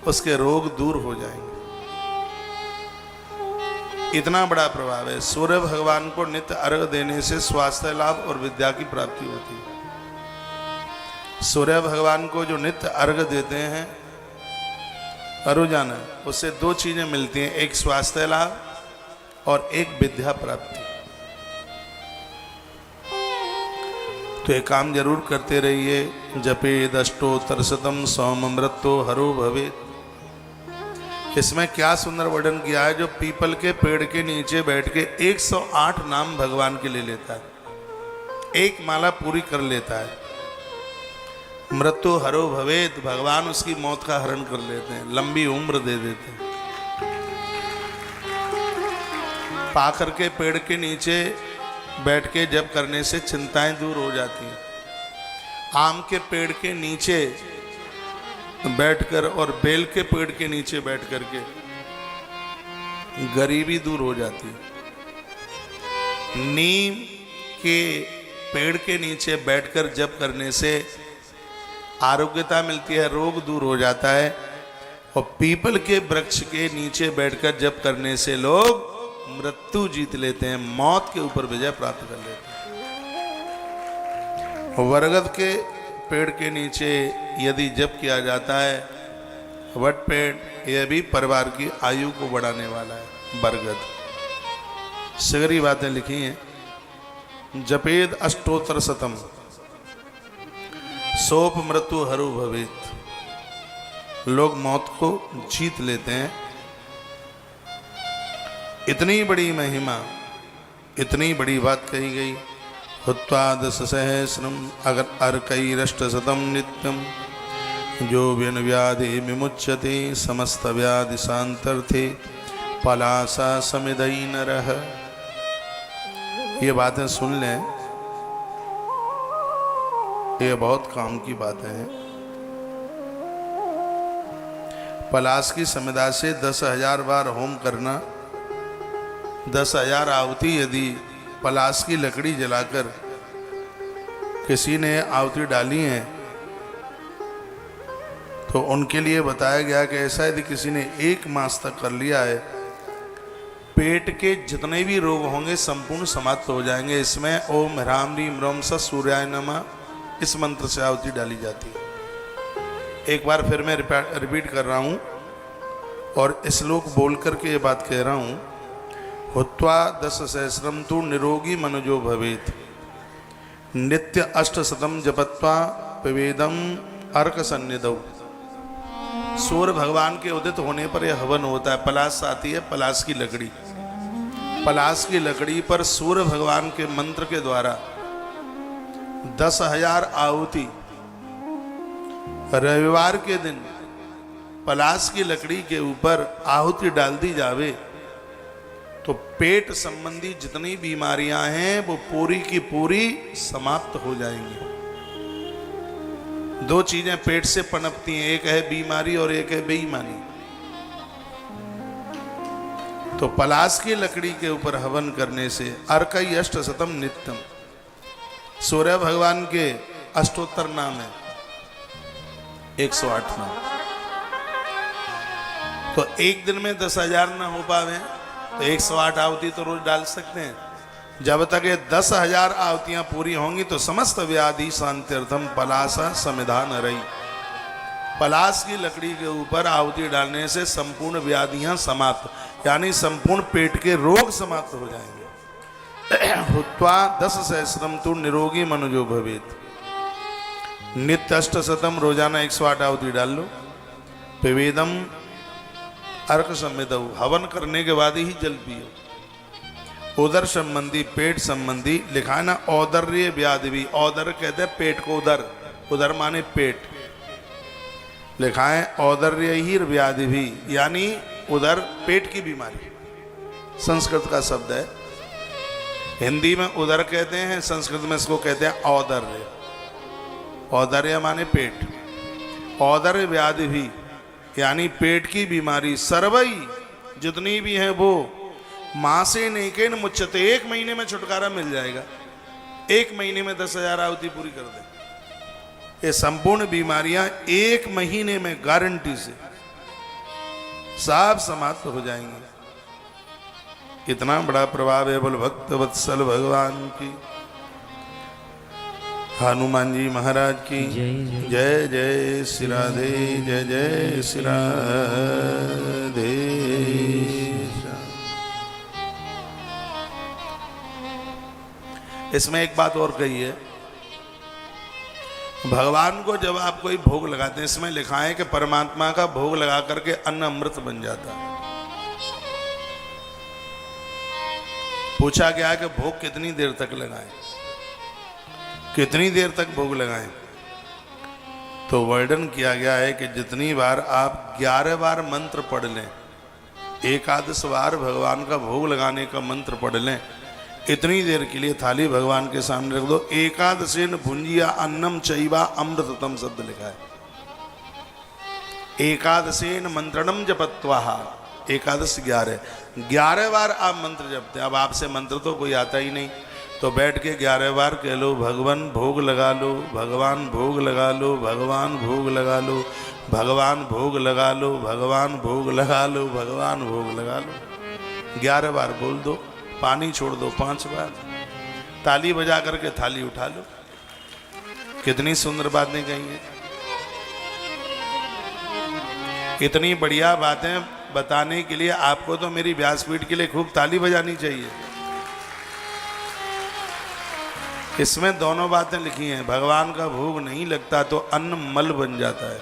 A: उसके रोग दूर हो जाएंगे। इतना बड़ा प्रभाव है। सूर्य भगवान को नित्य अर्घ देने से स्वास्थ्य लाभ और विद्या की प्राप्ति होती है। सूर्य भगवान को जो नित्य अर्घ देते हैं रोजाना, उससे दो चीजें मिलती हैं, एक स्वास्थ्य लाभ और एक विद्या प्राप्ति। तो एक काम जरूर करते रहिए, जपेद अष्टोत्तरशतम सौमृतो हरो भवेत्। इसमें क्या सुंदर वर्णन किया है, जो पीपल के पेड़ के नीचे बैठ के 108 नाम भगवान के ले लेता है, एक माला पूरी कर लेता है। मृत्यु हरो भवेत्, भगवान उसकी मौत का हरण कर लेते हैं, लंबी उम्र दे देते हैं। पाखर के पेड़ के नीचे बैठ के जप करने से चिंताएं दूर हो जाती हैं। आम के पेड़ के नीचे बैठकर और बेल के पेड़ के नीचे बैठ करके गरीबी दूर हो जाती है। नीम के पेड़ के नीचे बैठकर जप करने से आरोग्यता मिलती है, रोग दूर हो जाता है। और पीपल के वृक्ष के नीचे बैठकर जप करने से लोग मृत्यु जीत लेते हैं, मौत के ऊपर विजय प्राप्त कर लेते हैं। बरगद के पेड़ के नीचे यदि जप किया जाता है, वट पेड़, यह भी परिवार की आयु को बढ़ाने वाला है। बरगद सगरी बातें लिखी हैं। जपेद अष्टोत्तर शतम सोप मृत्यु हरो भवेत्, लोग मौत को जीत लेते हैं। इतनी बड़ी महिमा, इतनी बड़ी बात कही गई। हुत्वा दश सहस्रम अगर अर्कैरष्टशतम नित्यम जो व्यन व्याधि विमुच्यते समस्त व्याधि शांतर्थे पलासा समिदई नरः। ये बातें सुन लें, ये बहुत काम की बातें हैं। पलाश की समिदा से 10,000 बार होम करना, 10,000 आहुति यदि पलाश की लकड़ी जलाकर किसी ने आहुति डाली है तो उनके लिए बताया गया कि ऐसा यदि किसी ने 1 मास तक कर लिया है, पेट के जितने भी रोग होंगे संपूर्ण समाप्त हो जाएंगे। इसमें ओम ह्राम ह्रीम रोम स सूर्याय नमः इस मंत्र से आहुति डाली जाती है। एक बार फिर मैं रिपीट कर रहा हूँ और श्लोक बोल करके ये बात कह रहा हूँ। हुत्वा 10 सहस्रम तु निरोगी मनुजो भवेत्, नित्य 800 जपत्वा पिबेदम अर्क सन्निधौ। सूर्य भगवान के उदित होने पर यह हवन होता है। पलाश आती है, पलाश की लकड़ी, पलाश की लकड़ी पर सूर्य भगवान के मंत्र के द्वारा 10,000 आहुति रविवार के दिन पलाश की लकड़ी के ऊपर आहुति डाल दी जावे तो पेट संबंधी जितनी बीमारियां हैं वो पूरी की पूरी समाप्त हो जाएंगी। 2 चीजें पेट से पनपती हैं, एक है बीमारी और एक है बेईमानी। तो पलाश की लकड़ी के ऊपर हवन करने से अर्कई अष्टशतम नित्यम, सूर्य भगवान के अष्टोत्तर नाम है, 108 नाम। तो एक दिन में 10,000 ना हो पावे तो 108 आहुति तो रोज डाल सकते हैं। जब तक ये 10,000 आहुतियां पूरी होंगी तो समस्त व्याधि शांत्यर्थम पलासा समिधा न रही। पलास की लकड़ी के ऊपर आहुति डालने से संपूर्ण व्याधियां समाप्त, यानी संपूर्ण पेट के रोग समाप्त हो जाएंगे। हुत्वा 10 सहस्रम तु निरोगी मनुजो भवेत। नित्य 8 रोजाना 108 आहुति डाल लो। पिवेदम अर्क संविद, हवन करने के बाद ही जल पियो। उदर संबंधी, पेट संबंधी लिखा है ना, औदर्य व्याधि भी, औदर कहते हैं पेट को, उदर, उदर माने पेट, लिखा है औदर्य ही व्याधि भी, यानी उदर पेट की बीमारी, संस्कृत का शब्द है। हिंदी में उदर कहते हैं, संस्कृत में इसको कहते हैं औदर्य। औदर्य माने पेट, औदर्य व्याधि भी यानी पेट की बीमारी, सर्वई जितनी भी है वो मासे नेकेन मुच्चते, 1 महीने में छुटकारा मिल जाएगा। 1 महीने में 10,000 आहुति पूरी कर दे, ये संपूर्ण बीमारियां 1 महीने में गारंटी से सब समाप्त हो जाएंगी। इतना बड़ा प्रभाव है बोल भक्त वत्सल भगवान की, हनुमान जी महाराज की जय जय श्री राधे, जय जय श्री राधे। इसमें एक बात और कही है, भगवान को जब आप कोई भोग लगाते हैं, इसमें लिखा है कि परमात्मा का भोग लगा करके अन्न अमृत बन जाता है। पूछा गया है कि भोग कितनी देर तक लगाएं, कितनी देर तक भोग लगाएं, तो वर्णन किया गया है कि जितनी बार आप 11 बार मंत्र पढ़ लें, 11 बार भगवान का भोग लगाने का मंत्र पढ़ लें, इतनी देर के लिए थाली भगवान के सामने रख दो। एकादशेन भुंजिया अन्नम चैवा अमृततम शब्द लिखा है। एकादशेन मंत्रणम जपत्वाहा, एकादश 11 बार आप मंत्र जपते। अब आपसे मंत्र तो कोई आता ही नहीं, तो बैठ के 11 बार कह लो, भगवान भोग लगा लो, भगवान भोग लगा लो, भगवान भोग लगा लो, भगवान भोग लगा लो, भगवान भोग लगा लो, भगवान भोग लगा लो। 11 बार बोल दो, पानी छोड़ दो 5 बार, ताली बजा करके थाली उठा लो। कितनी सुंदर बातें कही हैं, इतनी बढ़िया बातें बताने के लिए आपको तो मेरी व्यासपीठ के लिए खूब ताली बजानी चाहिए। इसमें दोनों बातें लिखी हैं, भगवान का भोग नहीं लगता तो अन्न मल बन जाता है,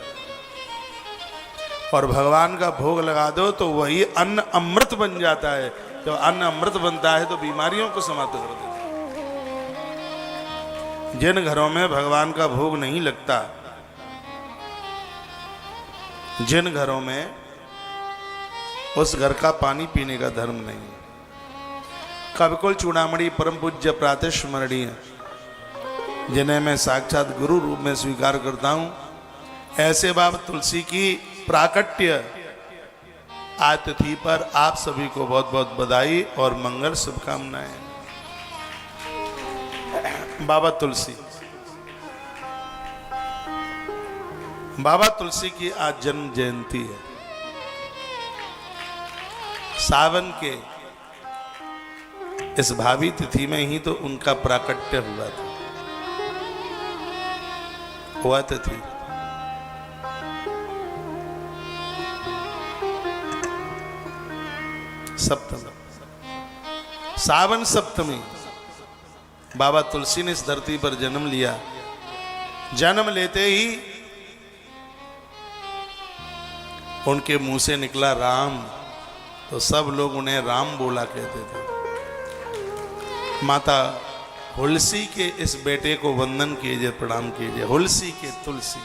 A: और भगवान का भोग लगा दो तो वही अन्न अमृत बन जाता है। जब अन्न अमृत बनता है तो बीमारियों को समाप्त कर देता है। जिन घरों में भगवान का भोग नहीं लगता, जिन घरों में उस घर का पानी पीने का धर्म नहीं। कविकुल चूड़ामणि परम पूज्य प्रातः स्मरणीय, जिन्हें मैं साक्षात गुरु रूप में स्वीकार करता हूं, ऐसे बाबा तुलसी की प्राकट्य आज तिथि पर आप सभी को बहुत बहुत बधाई और मंगल शुभकामनाएं। बाबा तुलसी, बाबा तुलसी की आज जन्म जयंती है। सावन के इस भावी तिथि में ही तो उनका प्राकट्य हुआ तिथि। सप्तमी, सावन सप्तमी बाबा तुलसी ने इस धरती पर जन्म लिया। जन्म लेते ही उनके मुंह से निकला राम, तो सब लोग उन्हें राम बोला कहते थे। माता हुलसी के इस बेटे को वंदन कीजिए, प्रणाम कीजिए। हुलसी के तुलसी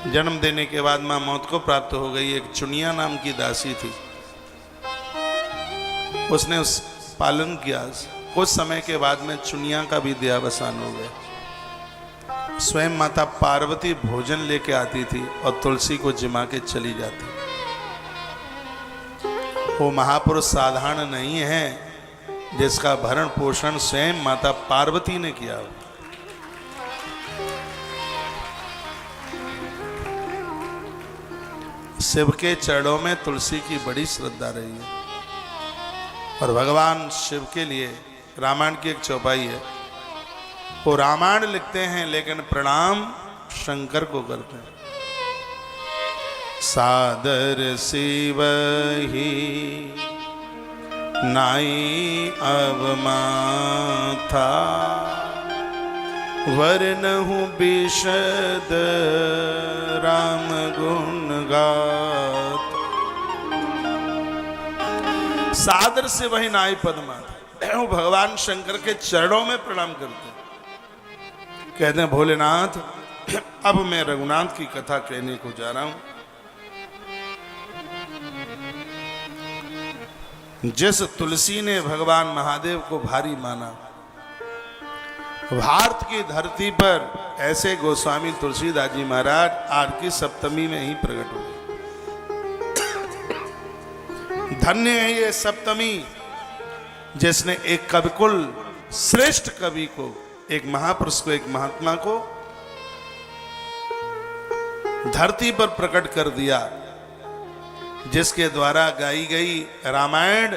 A: जन्म देने के बाद मां मौत को प्राप्त हो गई। एक चुनिया नाम की दासी थी, उसने उस पालन किया। कुछ समय के बाद में चुनिया का भी देहावसान हो गया। स्वयं माता पार्वती भोजन लेके आती थी और तुलसी को जिमा के चली जाती। वो महापुरुष साधारण नहीं है जिसका भरण पोषण स्वयं माता पार्वती ने किया हो। शिव के चरणों में तुलसी की बड़ी श्रद्धा रही है। और भगवान शिव के लिए रामायण की एक चौपाई है, वो रामायण लिखते हैं लेकिन प्रणाम शंकर को करते हैं। सादर शिवहि नाई अब माथा, वर्णहु विशद राम गुण गात। सादर से वही नाई पद्माता, वो भगवान शंकर के चरणों में प्रणाम करते हैं। कहते हैं भोलेनाथ, अब मैं रघुनाथ की कथा कहने को जा रहा हूं। जिस तुलसी ने भगवान महादेव को भारी माना, भारत की धरती पर ऐसे गोस्वामी तुलसीदास जी महाराज आज की सप्तमी में ही प्रकट हुए। धन्य है ये सप्तमी जिसने एक कविकुल श्रेष्ठ कवि को, एक महापुरुष को, एक महात्मा को धरती पर प्रकट कर दिया, जिसके द्वारा गाई गई रामायण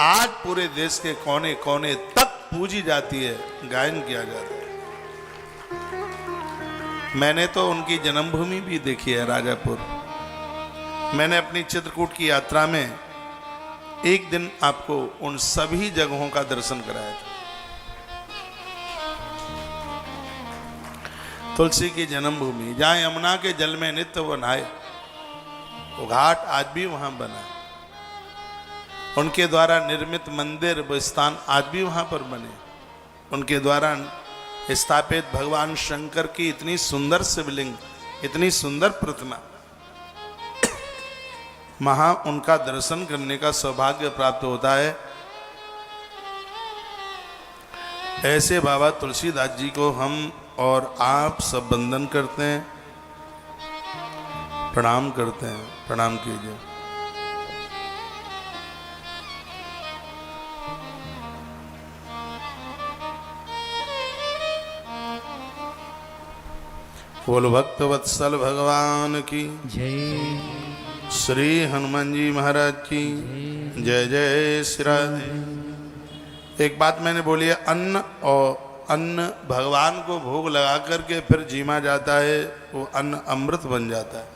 A: आज पूरे देश के कोने कोने तक पूजी जाती है, गायन किया जाता है। मैंने तो उनकी जन्मभूमि भी देखी है, राजापुर। मैंने अपनी चित्रकूट की यात्रा में एक दिन आपको उन सभी जगहों का दर्शन कराया था। तुलसी की जन्मभूमि, जहां यमुना के जल में नित्य वो नहाए, वो घाट आज भी वहां बना है। उनके द्वारा निर्मित मंदिर, वो स्थान आज भी वहां पर बने। उनके द्वारा स्थापित भगवान शंकर की इतनी सुंदर शिवलिंग, इतनी सुंदर प्रतिमा, वहां उनका दर्शन करने का सौभाग्य प्राप्त होता है। ऐसे बाबा तुलसीदास जी को हम और आप सब वंदन करते हैं, प्रणाम करते हैं। प्रणाम कीजिए। बोल भक्त वत्सल भगवान की
B: जय।
A: श्री हनुमान जी महाराज की जय। जय श्री राधे। एक बात मैंने बोली है, अन्न भगवान को भोग लगा करके फिर जीमा जाता है, वो अन्न अमृत बन जाता है।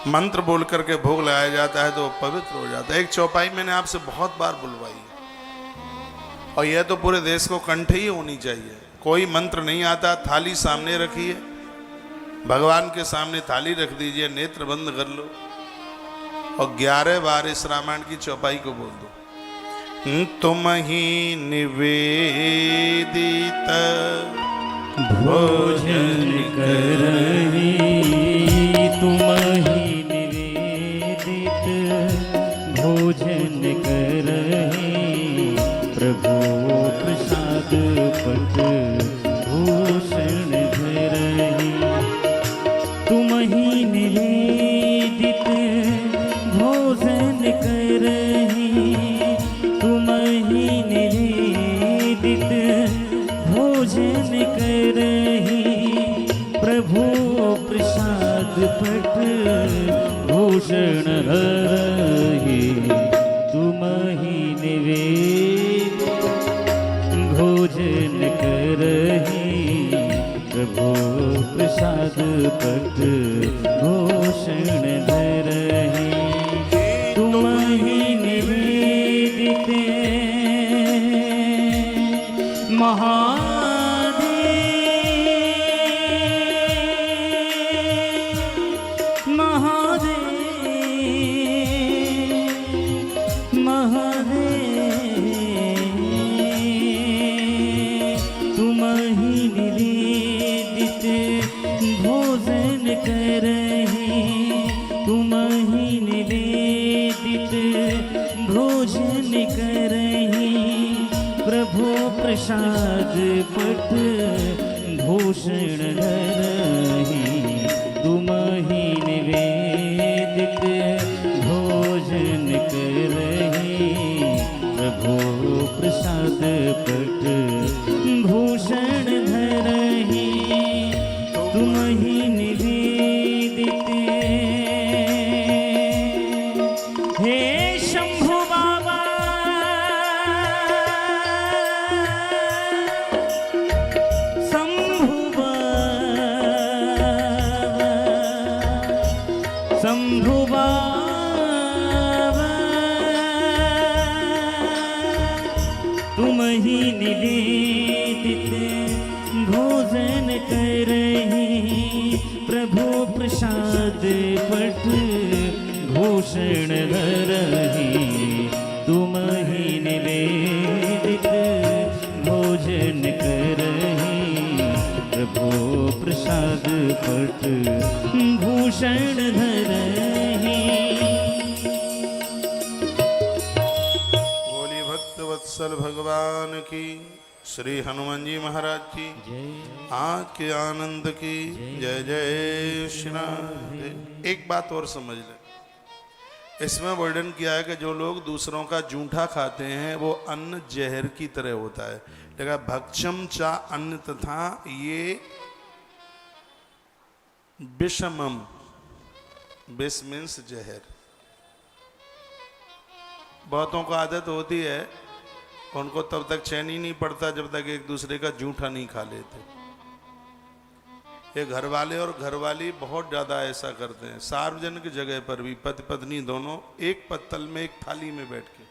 A: मंत्र बोल करके भोग लगाया जाता है तो वो पवित्र हो जाता है। एक चौपाई मैंने आपसे बहुत बार बुलवाई और यह तो पूरे देश को कंठ ही होनी चाहिए। कोई मंत्र नहीं आता, थाली सामने रखिए, भगवान के सामने थाली रख दीजिए, नेत्र बंद कर लो और 11 बार इस रामायण की चौपाई को बोल दो। तुम ही निवेदित
B: भोजन करही, तुम ही निवेदित भोजन करही, प्रभु प्रसाद पट भूषण धरही। तुम ही निवेदित भोजन करही, तुम ही निवेदित भोजन करही, प्रभु प्रसाद पट भूषण हरहि। तुम ही निवेदित भोजन करही, प्रभु प्रसाद पट भूषण धरहि। तुम ही निवेदित भोजन करही, तुम ही निवेदित भोजन करही, प्रभु प्रसाद पट भूषण धरहि। तुम ही निवेदित भोजन करही, प्रभु प्रसाद पट भूषण धरहि। तुम ही निवेदित हे शंभु बाबा ही निवेदित भोजन करही, प्रभु प्रसाद पट भूषण धरही। तुम ही निवेदित भोजन करही, प्रभु प्रसाद पट भूषण धरही।
A: बोली भक्तवत्सल भगवान की, श्री हनुमान जी महाराज की, आके आनंद की जय जय श्री राम। एक बात और समझ ले, इसमें वर्णन किया है कि जो लोग दूसरों का जूठा खाते हैं वो अन्न जहर की तरह होता है। देखा, भक्षम चा अन्न तथा ये विषमम, विष मीन्स जहर। बहुतों को आदत होती है, उनको तब तक चैन ही नहीं पड़ता जब तक एक दूसरे का जूठा नहीं खा लेते। ये घर वाले और घरवाली बहुत ज़्यादा ऐसा करते हैं। सार्वजनिक जगह पर भी पति पत्नी दोनों एक पत्तल में एक थाली में बैठ के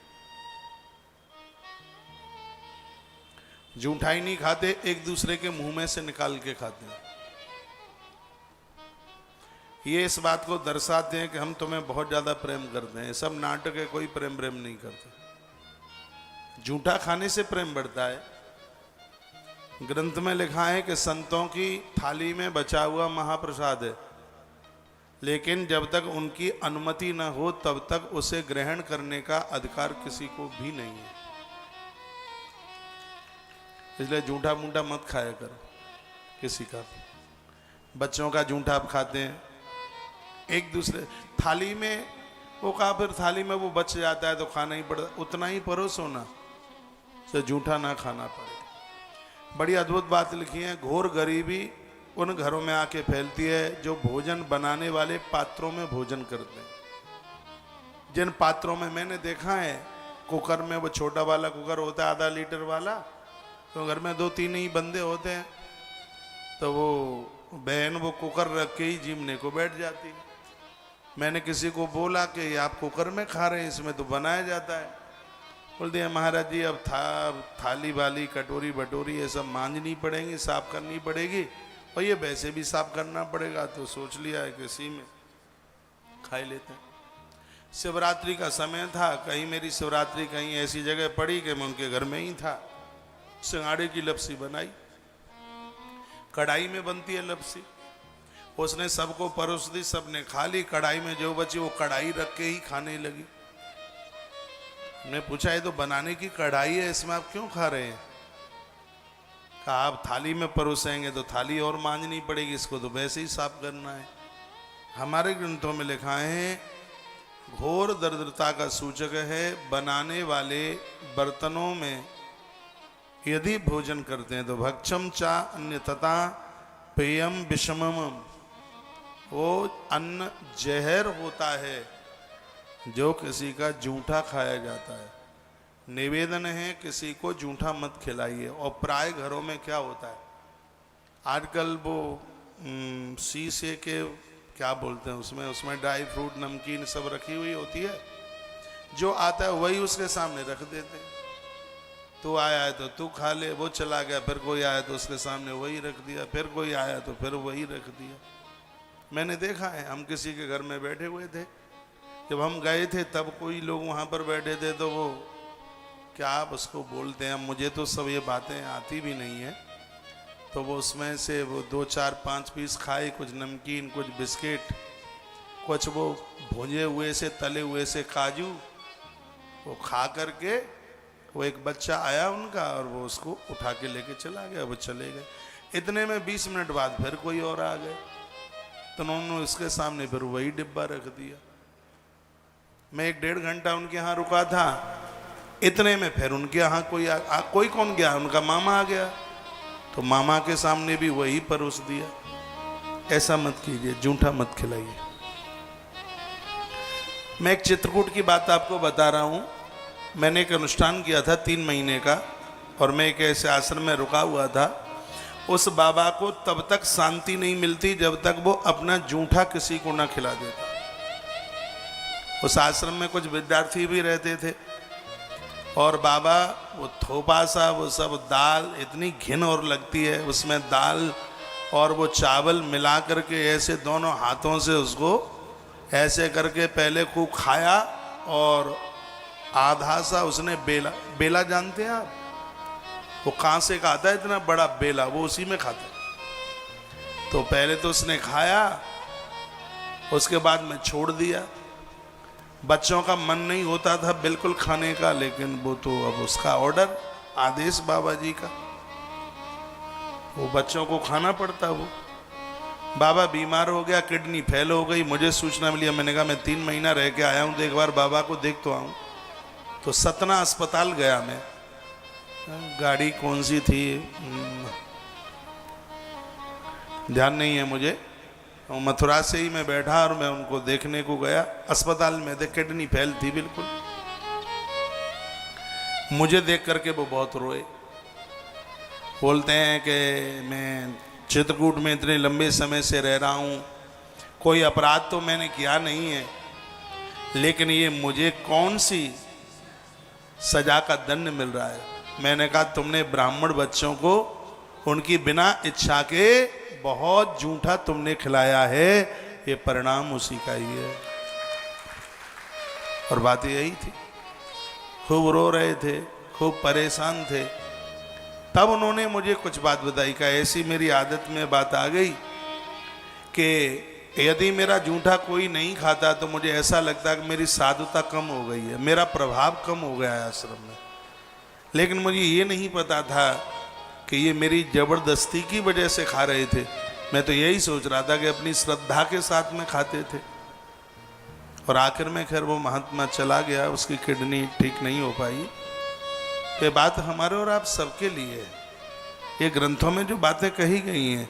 A: जूठा ही नहीं खाते, एक दूसरे के मुंह में से निकाल के खाते हैं। ये इस बात को दर्शाते हैं कि हम तुम्हें बहुत ज़्यादा प्रेम करते हैं। सब नाटक है, कोई प्रेम नहीं करते। जूठा खाने से प्रेम बढ़ता है। ग्रंथ में लिखा है कि संतों की थाली में बचा हुआ महाप्रसाद है, लेकिन जब तक उनकी अनुमति न हो तब तक उसे ग्रहण करने का अधिकार किसी को भी नहीं है। इसलिए जूठा मूठा मत खाया करो किसी का। बच्चों का जूठा आप खाते हैं, एक दूसरे थाली में वो कहा, फिर थाली में वो बच जाता है तो खाना ही पड़ता, उतना ही परोसो ना, तो जूठा ना खाना पड़े। बड़ी अद्भुत बात लिखी है, घोर गरीबी उन घरों में आके फैलती है जो भोजन बनाने वाले पात्रों में भोजन करते हैं। जिन पात्रों में मैंने देखा है, कुकर में, वो छोटा वाला कुकर होता है आधा लीटर वाला, तो घर में 2-3 ही बंदे होते हैं, तो वो बहन वो कुकर रख के ही जीमने को बैठ जाती है। मैंने किसी को बोला कि आप कुकर में खा रहे हैं, इसमें तो बनाया जाता है। बोल दिया महाराज जी अब थाली वाली कटोरी बटोरी ये सब मांजनी पड़ेंगी, साफ करनी पड़ेगी, और ये वैसे भी साफ करना पड़ेगा, तो सोच लिया है कि इसी में खा ही लेते हैं। शिवरात्रि का समय था, कहीं मेरी शिवरात्रि कहीं ऐसी जगह पड़ी कि मैं उनके घर में ही था। सिंगाड़े की लपसी बनाई, कढ़ाई में बनती है लपसी, उसने सबको परोस दी, सबने खा ली। कढ़ाई में जो बची वो कढ़ाई रख के ही खाने लगी। मैं पूछा, ये तो बनाने की कढ़ाई है, इसमें आप क्यों खा रहे हैं? कहा आप थाली में परोसेंगे तो थाली और मांजनी पड़ेगी, इसको तो वैसे ही साफ करना है। हमारे ग्रंथों में लिखा है, घोर दरिद्रता का सूचक है बनाने वाले बर्तनों में यदि भोजन करते हैं तो भक्षम चा अन्यतता पेयम विषमम, वो अन्न जहर होता है जो किसी का जूठा खाया जाता है। निवेदन है किसी को जूठा मत खिलाइए। और प्राय घरों में क्या होता है आजकल, वो शीशे के क्या बोलते हैं उसमें ड्राई फ्रूट नमकीन सब रखी हुई होती है, जो आता है वही उसके सामने रख देते हैं। तू आया है तो तू खा ले, वो चला गया, फिर कोई आया तो उसके सामने वही रख दिया, फिर कोई आया तो फिर वही रख दिया। मैंने देखा है, हम किसी के घर में बैठे हुए थे, जब हम गए थे तब कोई लोग वहाँ पर बैठे थे, तो वो क्या आप उसको बोलते हैं, मुझे तो सब ये बातें आती भी नहीं है, तो वो उसमें से वो 2-4-5 पीस खाए, कुछ नमकीन, कुछ बिस्किट, कुछ वो भुजे हुए से तले हुए से काजू, वो खा करके वो एक बच्चा आया उनका और वो उसको उठा के लेके चला गया, वो चले गए। इतने में 20 मिनट बाद फिर कोई और आ गए, तो उन्होंने उसके सामने फिर वही डिब्बा रख दिया। मैं 1-1.5 घंटा उनके यहाँ रुका था, इतने में फिर उनके यहाँ कोई कौन गया, उनका मामा आ गया, तो मामा के सामने भी वही परोस दिया। ऐसा मत कीजिए, जूठा मत खिलाइए। मैं एक चित्रकूट की बात आपको बता रहा हूँ। मैंने एक अनुष्ठान किया था 3 महीने का, और मैं एक ऐसे आश्रम में रुका हुआ था। उस बाबा को तब तक शांति नहीं मिलती जब तक वो अपना जूठा किसी को ना खिला देता। उस आश्रम में कुछ विद्यार्थी भी रहते थे, और बाबा वो थोपा सा वो सब दाल इतनी घिन और लगती है, उसमें दाल और वो चावल मिला करके ऐसे दोनों हाथों से उसको ऐसे करके पहले खूब खाया और आधा सा उसने बेला, बेला जानते हैं आप, वो कांसे का आता है इतना बड़ा बेला, वो उसी में खाता है। तो पहले तो उसने खाया, उसके बाद में छोड़ दिया। बच्चों का मन नहीं होता था बिल्कुल खाने का, लेकिन वो तो अब उसका ऑर्डर, आदेश बाबा जी का, वो बच्चों को खाना पड़ता। वो बाबा बीमार हो गया, किडनी फेल हो गई, मुझे सूचना मिली। मैंने कहा मैं 3 महीना रह के आया हूँ तो एक बार बाबा को देख तो आऊँ। तो सतना अस्पताल गया मैं, गाड़ी कौन सी थी ध्यान नहीं है मुझे, मथुरा से ही मैं बैठा और मैं उनको देखने को गया। अस्पताल में थे, किडनी फेल थी बिल्कुल। मुझे देख करके वो बहुत रोए, बोलते हैं कि मैं चित्रकूट में इतने लंबे समय से रह रहा हूँ, कोई अपराध तो मैंने किया नहीं है, लेकिन ये मुझे कौन सी सजा का दंड मिल रहा है। मैंने कहा तुमने ब्राह्मण बच्चों को उनकी बिना इच्छा के बहुत झूठा तुमने खिलाया है, ये परिणाम उसी का ही है। और बात यही थी, खूब रो रहे थे, खूब परेशान थे। तब उन्होंने मुझे कुछ बात बताई का ऐसी मेरी आदत में बात आ गई कि यदि मेरा जूठा कोई नहीं खाता तो मुझे ऐसा लगता कि मेरी साधुता कम हो गई है, मेरा प्रभाव कम हो गया है आश्रम में। लेकिन मुझे ये नहीं पता था कि ये मेरी जबरदस्ती की वजह से खा रहे थे। मैं तो यही सोच रहा था कि अपनी श्रद्धा के साथ में खाते थे। और आखिर में खैर वो महात्मा चला गया, उसकी किडनी ठीक नहीं हो पाई। ये बात हमारे और आप सबके लिए है। ये ग्रंथों में जो बातें कही गई हैं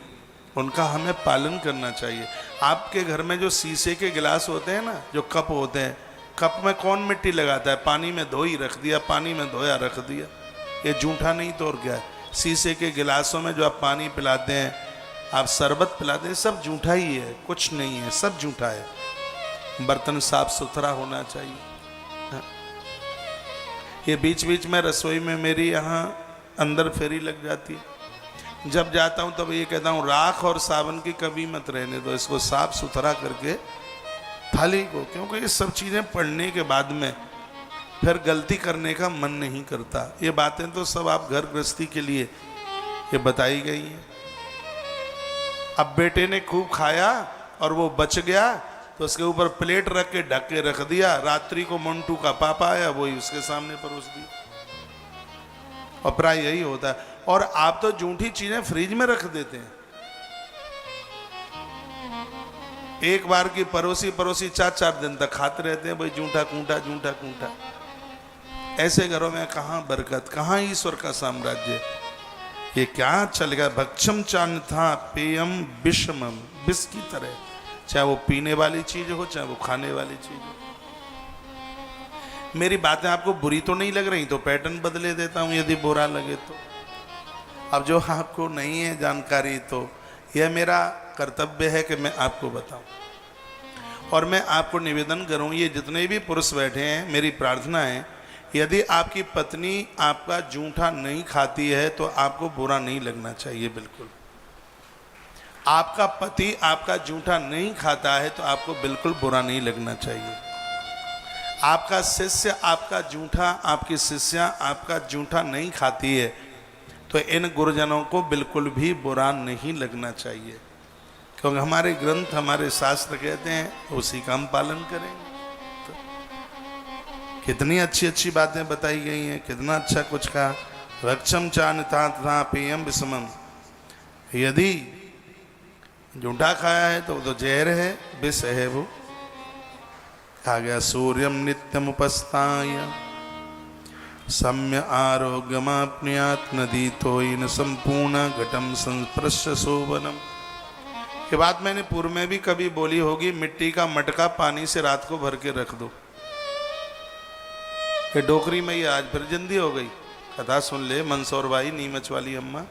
A: उनका हमें पालन करना चाहिए। आपके घर में जो शीशे के गिलास होते हैं ना, जो कप होते हैं, कप में कौन मिट्टी लगाता है? पानी में धोई रख दिया, पानी में धोया रख दिया। ये जूठा नहीं तो और क्या है? शीशे के गिलासों में जो आप पानी पिलाते हैं, आप शरबत पिलाते हैं, सब जूठा ही है, कुछ नहीं है, सब जूठा है। बर्तन साफ सुथरा होना चाहिए। हाँ। ये बीच बीच में रसोई में मेरी यहाँ अंदर फेरी लग जाती है। जब जाता हूँ तब ये कहता हूँ राख और साबुन की कभी मत रहने दो, इसको साफ सुथरा करके थाली को, क्योंकि ये सब चीज़ें पढ़ने के बाद में फिर गलती करने का मन नहीं करता। ये बातें तो सब आप घर गृहस्थी के लिए ये बताई गई हैं। अब बेटे ने खूब खाया और वो बच गया तो उसके ऊपर प्लेट रख के ढक के रख दिया। रात्रि को मंटू का पापा आया, वही उसके सामने परोस दिया। और प्राय यही होता है। और आप तो जूठी चीजें फ्रिज में रख देते हैं। एक बार की परोसी 4-4 दिन तक खाते रहते हैं, भाई जूठा कूटा जूठा कूटा। ऐसे घरों में कहाँ बरकत, कहाँ ईश्वर का साम्राज्य? ये क्या चल गया? भक्षम चान था पेयम विषमम, विष की तरह, चाहे वो पीने वाली चीज हो चाहे वो खाने वाली चीज हो। मेरी बातें आपको बुरी तो नहीं लग रही तो पैटर्न बदले देता हूं, यदि बुरा लगे तो। अब जो आपको नहीं है जानकारी तो यह मेरा कर्तव्य है कि मैं आपको बताऊं। और मैं आपको निवेदन करूं, ये जितने भी पुरुष बैठे हैं, मेरी प्रार्थना है, यदि आपकी पत्नी आपका जूठा नहीं खाती है तो आपको बुरा नहीं लगना चाहिए। बिल्कुल आपका पति आपका जूठा नहीं खाता है तो आपको बिल्कुल बुरा नहीं लगना चाहिए। आपका शिष्य आपका जूठा, आपकी शिष्या आपका जूठा नहीं खाती है तो इन गुरुजनों को बिल्कुल भी बुरा नहीं लगना चाहिए, क्योंकि हमारे ग्रंथ हमारे शास्त्र कहते हैं उसी का हम पालन करेंगे। तो कितनी अच्छी अच्छी बातें बताई गई हैं, कितना अच्छा कुछ कहा। रक्षम चान्ता पेयम विषमम, यदि जूठा खाया है तो जहर है, विष है वो। आ गया सूर्यम नित्यम उपस्थाय सम्य आरोग्यमाप्नुयात् नदी तो इन संपूर्ण घटम संस्पृश्य शोभनम। ये बात मैंने पूर्व में भी कभी बोली होगी। मिट्टी का मटका पानी से रात को भर के रख दो, ये डोकरी में ही आज फिर जिंदी हो गई। कथा सुन ले मंसूर भाई, नीमच वाली अम्मा,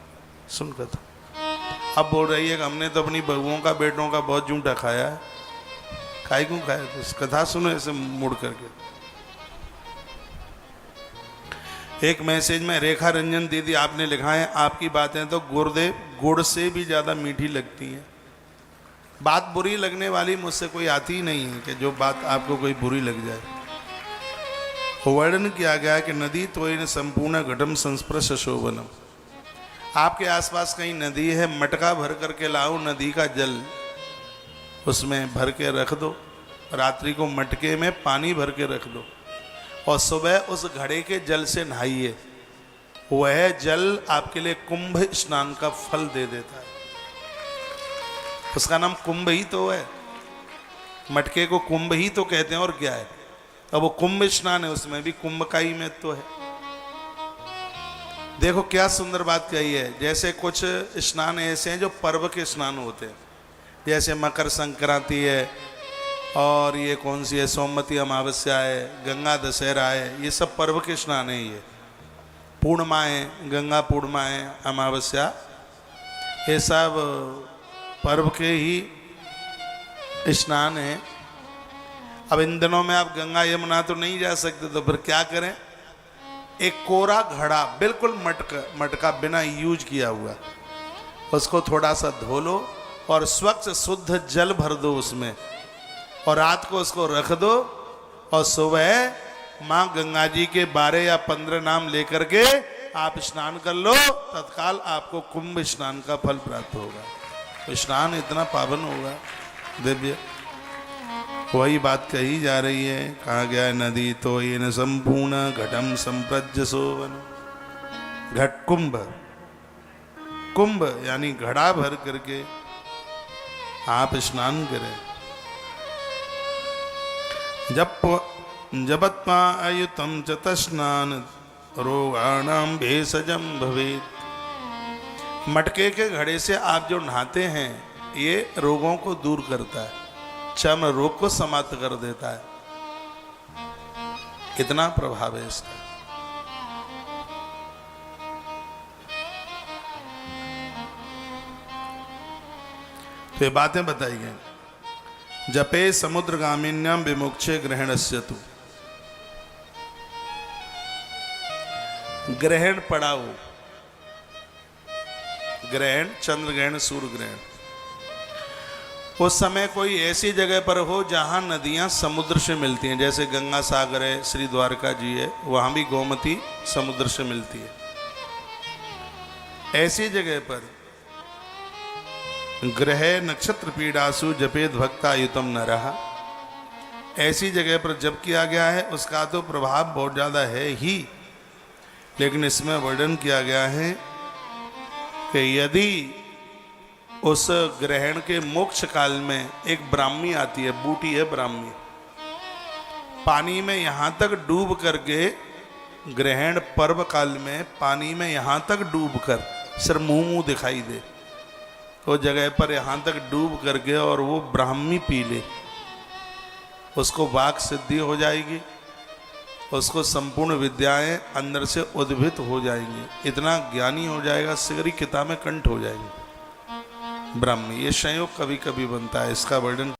A: सुन कथा। अब बोल रही है कि हमने तो अपनी बहुओं का बेटों का बहुत जूठा खाया है। खाई क्यों खाया? तो कथा सुनो ऐसे मुड़ करके। एक मैसेज में रेखा रंजन दीदी आपने लिखा है, आपकी बातें तो गुरुदेव गुड़ से भी ज़्यादा मीठी लगती हैं। बात बुरी लगने वाली मुझसे कोई आती ही नहीं है कि जो बात आपको कोई बुरी लग जाए। वर्णन किया गया है कि नदी तो इन संपूर्ण घटम संस्पर्श शोभनम। आपके आसपास कहीं नदी है, मटका भर करके लाओ नदी का जल, उसमें भर के रख दो, रात्रि को मटके में पानी भर के रख दो और सुबह उस घड़े के जल से नहाइए। वह जल आपके लिए कुंभ स्नान का फल दे देता है। उसका नाम कुंभ ही तो है, मटके को कुंभ ही तो कहते हैं, और क्या है। अब वो कुंभ स्नान है, उसमें भी कुंभ का ही महत्व तो है। देखो क्या सुंदर बात कही है। जैसे कुछ स्नान ऐसे हैं जो पर्व के स्नान होते हैं, जैसे मकर संक्रांति है, और ये कौन सी है, सोमवती अमावस्या है, गंगा दशहरा है, ये सब पर्व के स्नान है। ये पूर्णिमा है, गंगा पूर्णिमा है, अमावस्या, ये सब पर्व के ही स्नान है। अब इन दिनों में आप गंगा यमुना तो नहीं जा सकते, तो फिर क्या करें, एक कोरा घड़ा, बिल्कुल मटका बिना यूज किया हुआ, उसको थोड़ा सा धो लो और स्वच्छ शुद्ध जल भर दो उसमें, और रात को उसको रख दो, और सुबह माँ गंगा जी के 12 या 15 नाम लेकर के आप स्नान कर लो, तत्काल आपको कुंभ स्नान का फल प्राप्त होगा। तो स्नान इतना पावन होगा, दिव्य। वही बात कही जा रही है, कहा गया है, नदी तो ये न संपूर्ण घटम संप्रज्य सोवन। घट कुंभ, कुंभ यानी घड़ा भर करके आप स्नान करें। जपत्वा अयुतम च तस्नान रोगाणाम भेषजम भवेत्। मटके के घड़े से आप जो नहाते हैं, ये रोगों को दूर करता है, चर्म रोग को समाप्त कर देता है। इतना प्रभाव है इसका। तो ये बातें बताई गई। जपे समुद्रगामिन्याम विमुक्षे ग्रहणस्य तु। ग्रहण पड़ाओ, ग्रहण, चंद्र ग्रहण, सूर्य ग्रहण, उस समय कोई ऐसी जगह पर हो जहां नदियां समुद्र से मिलती हैं, जैसे गंगा सागर है, श्री द्वारका जी है, वहां भी गोमती समुद्र से मिलती है। ऐसी जगह पर ग्रह नक्षत्र पीड़ासु जपेद भक्ता युतम न रहा, ऐसी जगह पर जब किया गया है उसका तो प्रभाव बहुत ज़्यादा है ही, लेकिन इसमें वर्णन किया गया है कि यदि उस ग्रहण के मोक्ष काल में एक ब्राह्मी आती है, बूटी है ब्राह्मी, पानी में यहाँ तक डूब करके, ग्रहण पर्व काल में पानी में यहाँ तक डूब कर सिर्फ मुंह दिखाई दे, वो जगह पर यहाँ तक डूब करके और वो ब्राह्मी पी ले, उसको वाक सिद्धि हो जाएगी, उसको संपूर्ण विद्याएं अंदर से उद्भित हो जाएंगी, इतना ज्ञानी हो जाएगा, सिगरी किताबें कंठ हो जाएंगी। ब्राह्मी, ये संयोग कभी कभी बनता है, इसका वर्णन